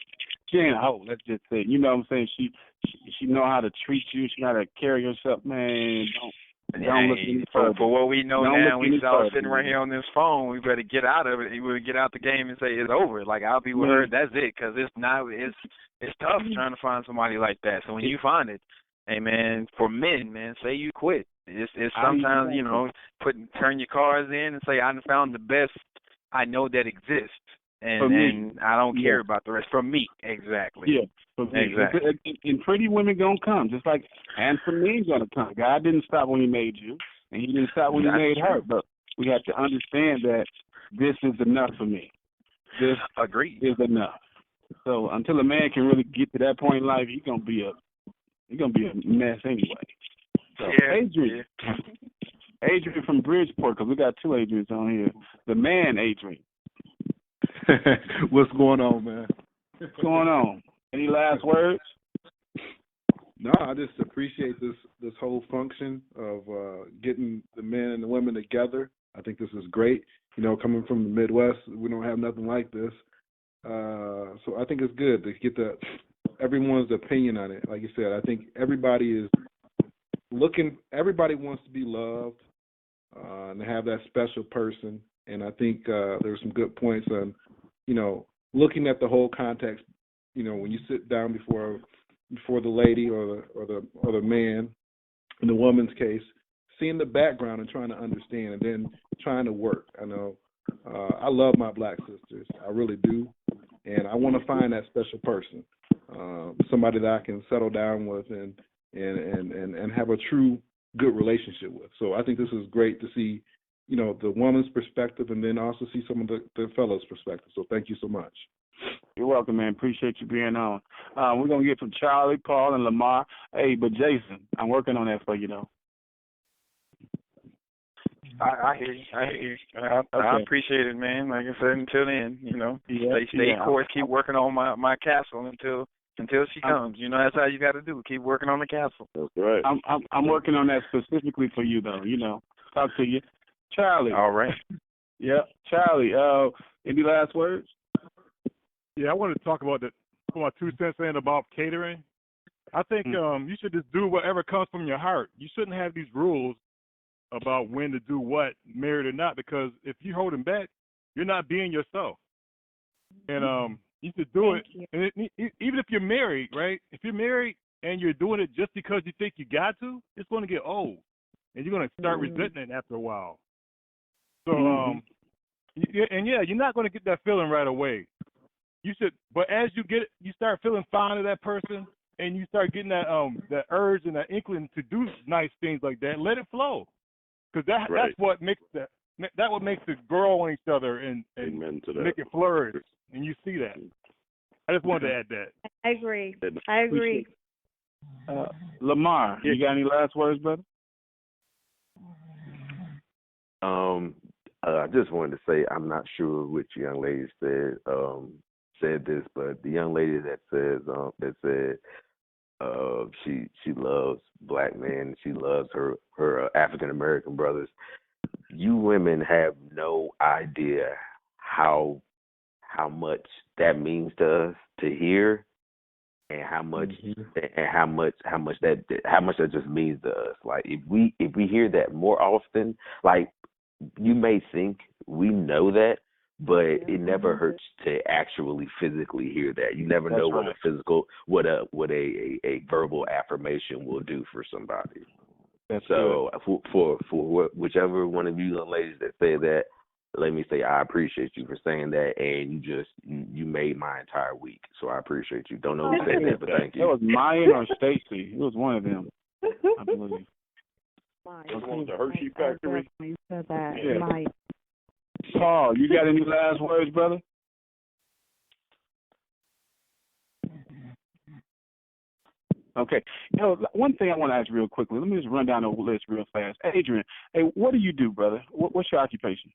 she ain't a hoe, let's just say. You know what I'm saying? She know how to treat you. She know how to carry herself, man. Don't look any further. For what we know now, we all sitting right here on this phone. We better get out of it. We better get out the game and say it's over. Like I'll be with her. That's it. Because it's tough trying to find somebody like that. So when you find it, hey man, for men, man, say you quit. It's sometimes turn your cards in and say I found the best I know that exists. And I don't care about the rest. For me, exactly. Yeah, for me. Exactly. And pretty women gonna come, just like handsome men gonna come. God didn't stop when He made you, and He didn't stop when He made her. But we have to understand that this is enough for me. This is enough. So until a man can really get to that point in life, he's gonna be a mess anyway. So Adrian from Bridgeport, because we got two Adrians on here. The man, Adrian. What's going on, man? What's going on? Any last words? No, I just appreciate this whole function of getting the men and the women together I think this is great. You know, coming from the Midwest, we don't have nothing like this. So I think it's good to get everyone's opinion on it. Like you said, I think everybody wants to be loved and have that special person. And I think there's some good points on, you know, looking at the whole context. You know, when you sit down before the lady or the man, in the woman's case, seeing the background and trying to understand, and then trying to work. I know I love my black sisters, I really do, and I want to find that special person, somebody that I can settle down with and have a true good relationship with. So I think this is great to see, you know, the woman's perspective, and then also see some of the fellows' perspective. So thank you so much. You're welcome, man. Appreciate you being on. We're going to get from Charlie, Paul, and Lamar. Hey, but Jason, I'm working on that for you, though. I hear you. I appreciate it, man. Like I said, until then, you know, stay course, keep working on my castle until she comes. You know, that's how you got to do. Keep working on the castle. That's right. I'm working on that specifically for you, though. You know, talk to you, Charlie. All right. Yeah, Charlie. Any last words? Yeah, I wanted to talk about put my 2 cents in about catering. I think you should just do whatever comes from your heart. You shouldn't have these rules about when to do what, married or not, because if you're holding back, you're not being yourself. And you should do it. And even if you're married, right? If you're married and you're doing it just because you think you got to, it's going to get old, and you're going to start resenting it after a while. So, you're not going to get that feeling right away. You should, but as you start feeling fond of that person, and you start getting that urge and that inkling to do nice things like that, let it flow, because that's what makes what makes it grow on each other and make it flourish, and you see that. I just wanted to add that. I agree. Lamar, you got any last words, brother? I just wanted to say I'm not sure which young lady said this, but the young lady that said she loves black men, she loves her African American brothers. You women have no idea how much that means to us to hear, and how much that just means to us. Like if we hear that more often, like you may think we know that, but it never hurts to actually physically hear that. You never know what a verbal affirmation will do for somebody. So for whichever one of you young ladies that say that, let me say I appreciate you for saying that, and you made my entire week. So I appreciate you. Don't know who said that, but thank you. That was Maya or Stacy. It was one of them, I believe. The Hershey Factory. You said that. Yeah. Mike. Paul, you got any last words, brother? Okay. You know, one thing I want to ask real quickly. Let me just run down the list real fast. Adrian, hey, what do you do, brother? What's your occupation?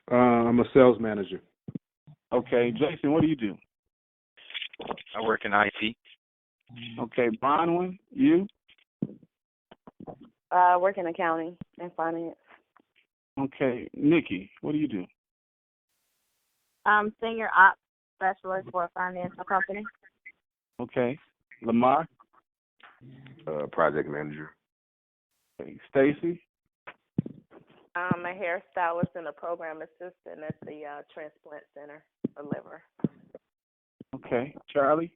I'm a sales manager. Okay. Jason, what do you do? I work in IT. Okay. Bronwyn, you? I work in accounting and finance. Okay. Nikki, what do you do? Senior ops specialist for a financial company. Okay. Lamar? Project manager. Okay. Stacy? I'm a hairstylist and a program assistant at the transplant center for liver. Okay. Charlie?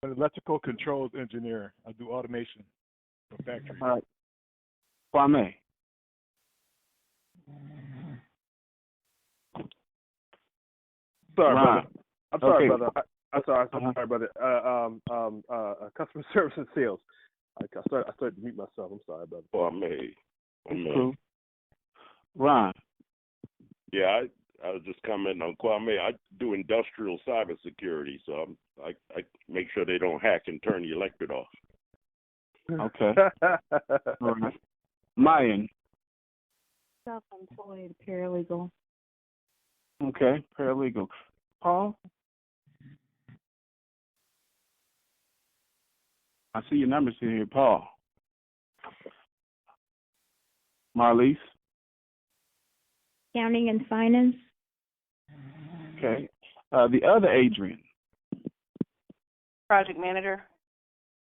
An electrical controls engineer. I do automation for factories. All right. Kwame? Sorry, Ron. brother. I'm sorry, Okay. brother. I'm sorry, brother. Customer service and sales. I started to mute myself. I'm sorry, brother. Cool. Ron? Yeah, I was just commenting on Kwame. I do industrial cybersecurity, so I make sure they don't hack and turn the electric off. Okay. All right. Mayan? Self-employed paralegal. Okay. Paralegal. Paul? I see your numbers in here, Paul. Marlise? Accounting and finance. Okay. The other Adrian? Project manager.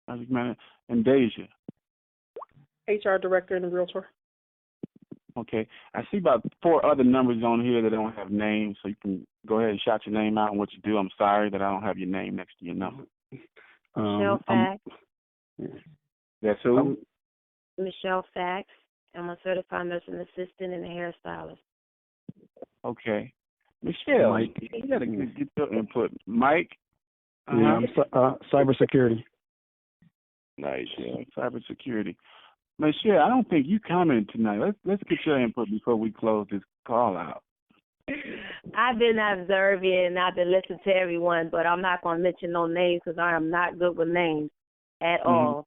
Project manager. And Deja? HR director and a realtor. Okay. I see about 4 other numbers on here that don't have names, so you can go ahead and shout your name out and what you do. I'm sorry that I don't have your name next to your number. Michelle Fax. That's who? Michelle Fax. I'm a certified nursing assistant and a hairstylist. Okay. Michelle, Mike. you got to get your input. Mike? Yeah, I'm cybersecurity. Nice. Yeah, cybersecurity. Michelle, I don't think you commented tonight. Let's get your input before we close this call out. I've been observing and I've been listening to everyone, but I'm not going to mention no names because I am not good with names at all.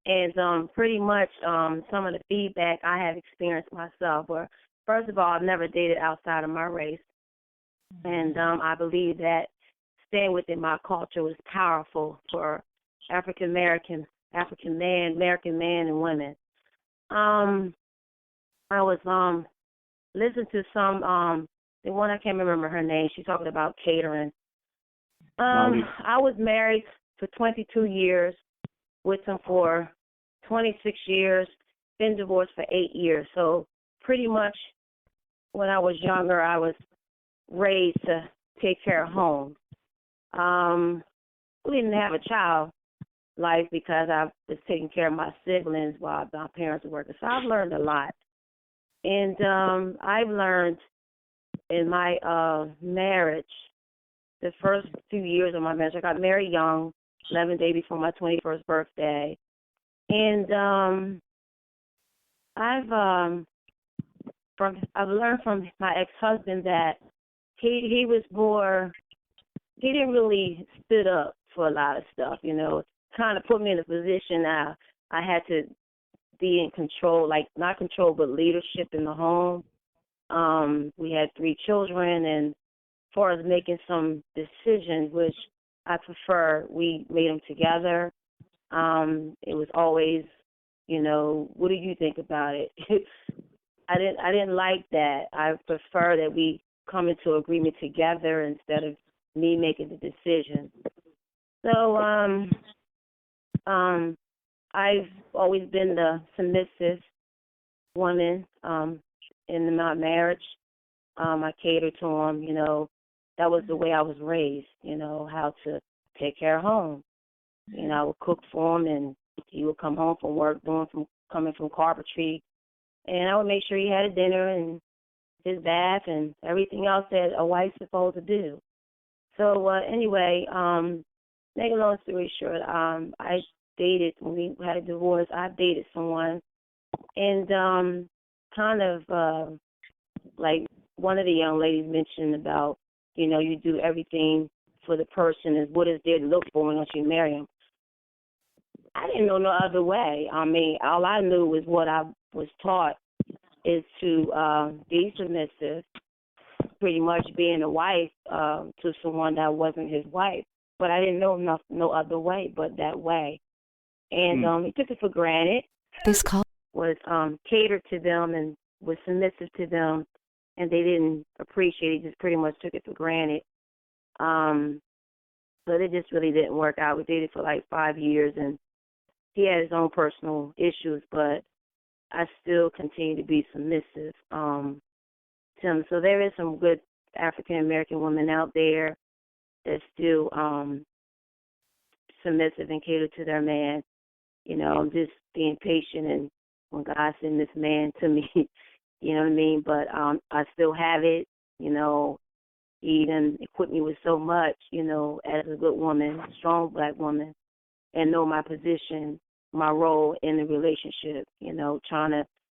And pretty much some of the feedback I have experienced myself were, first of all, I've never dated outside of my race. And I believe that staying within my culture was powerful for African man, American man and women. I was listening to some the one I can't remember her name, she's talking about catering. I was married for 22 years, with him for 26 years, been divorced for 8 years. So pretty much when I was younger, I was raised to take care of home. We didn't have a child life because I was taking care of my siblings while my parents were working. So I've learned a lot. And I've learned in my marriage, the first few years of my marriage, I got married young, 11 days before my 21st birthday. And I've learned from my ex-husband that he was more, he didn't really stood up for a lot of stuff, you know, kind of put me in a position I had to be in control, like not control, but leadership in the home. We had 3 children, and as far as making some decisions, which I prefer, we made them together. It was always, you know, what do you think about it? I didn't like that. I prefer that we come into agreement together instead of me making the decision. So I've always been the submissive woman in my marriage. I catered to him, you know. That was the way I was raised, you know, how to take care of home. You know, I would cook for him, and he would come home from work, coming from carpentry, and I would make sure he had a dinner and his bath and everything else that a wife's supposed to do. So anyway, make a long story short, I dated, when we had a divorce, I dated someone, and kind of like one of the young ladies mentioned about, you know, you do everything for the person, and what is there to look for once you marry them. I didn't know no other way. I mean, all I knew was what I was taught is to be submissive, pretty much being a wife to someone that wasn't his wife. But I didn't know no other way but that way. And he took it for granted. This call was catered to them and was submissive to them, and they didn't appreciate it, just pretty much took it for granted. So it just really didn't work out. We dated for like 5 years, and he had his own personal issues, but I still continue to be submissive to him. So there is some good African-American women out there that still submissive and cater to their man. You know, I'm just being patient, and when God sent this man to me, you know what I mean? But I still have it, you know. He done equipped me with so much, you know, as a good woman, strong black woman, and know my position, my role in the relationship, you know,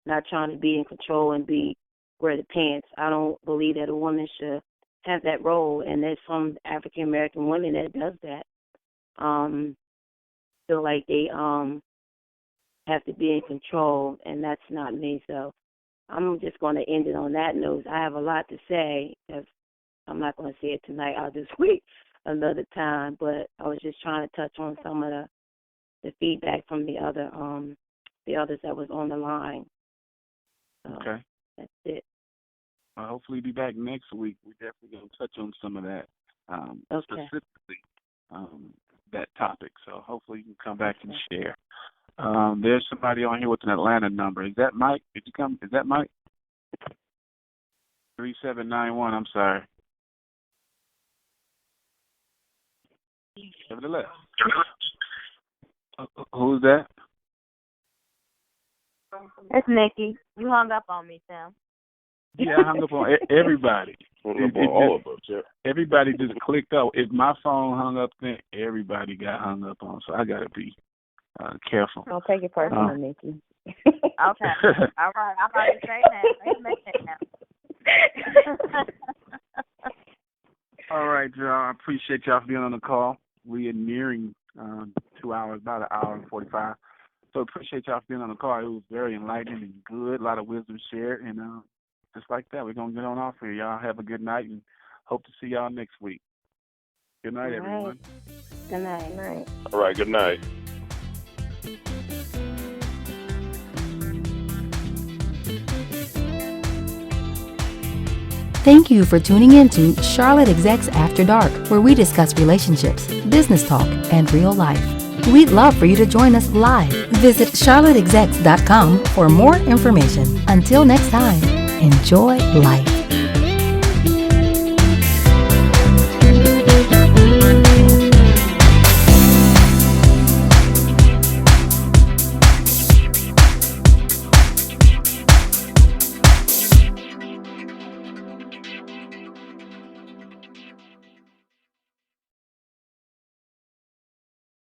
not trying to be in control and wear the pants. I don't believe that a woman should have that role, and there's some African-American women that does that. Feel like they have to be in control, and that's not me. So I'm just going to end it on that note. I have a lot to say. I'm not going to say it tonight. I'll just wait another time. But I was just trying to touch on some of the feedback from the others that was on the line. So Okay. that's it. Well, hopefully be back next week. We're definitely going to touch on some of that, specifically that topic. So hopefully you can come back and share. There's somebody on here with an Atlanta number. Is that Mike? Did you come? Is that Mike? 3791. I'm sorry. Nevertheless. Who's that? It's Nikki. You hung up on me, Tim. Yeah, I hung up on everybody. All of us, yeah. Everybody just clicked out. If my phone hung up, then everybody got hung up on. So I got to be careful. Don't take it personal, Nikki. Okay. All right. I'm about to say that. Let's make that now. All right, y'all. I appreciate y'all for being on the call. We are nearing 2 hours, about an hour and 45. So appreciate y'all for being on the call. It was very enlightening and good. A lot of wisdom shared. And just like that, we're going to get on off here. Y'all have a good night and hope to see y'all next week. Good night, everyone. Good night. All right, good night. Thank you for tuning in to Charlotte Execs After Dark, where we discuss relationships, business talk, and real life. We'd love for you to join us live. Visit charlotteexecs.com for more information. Until next time, enjoy life.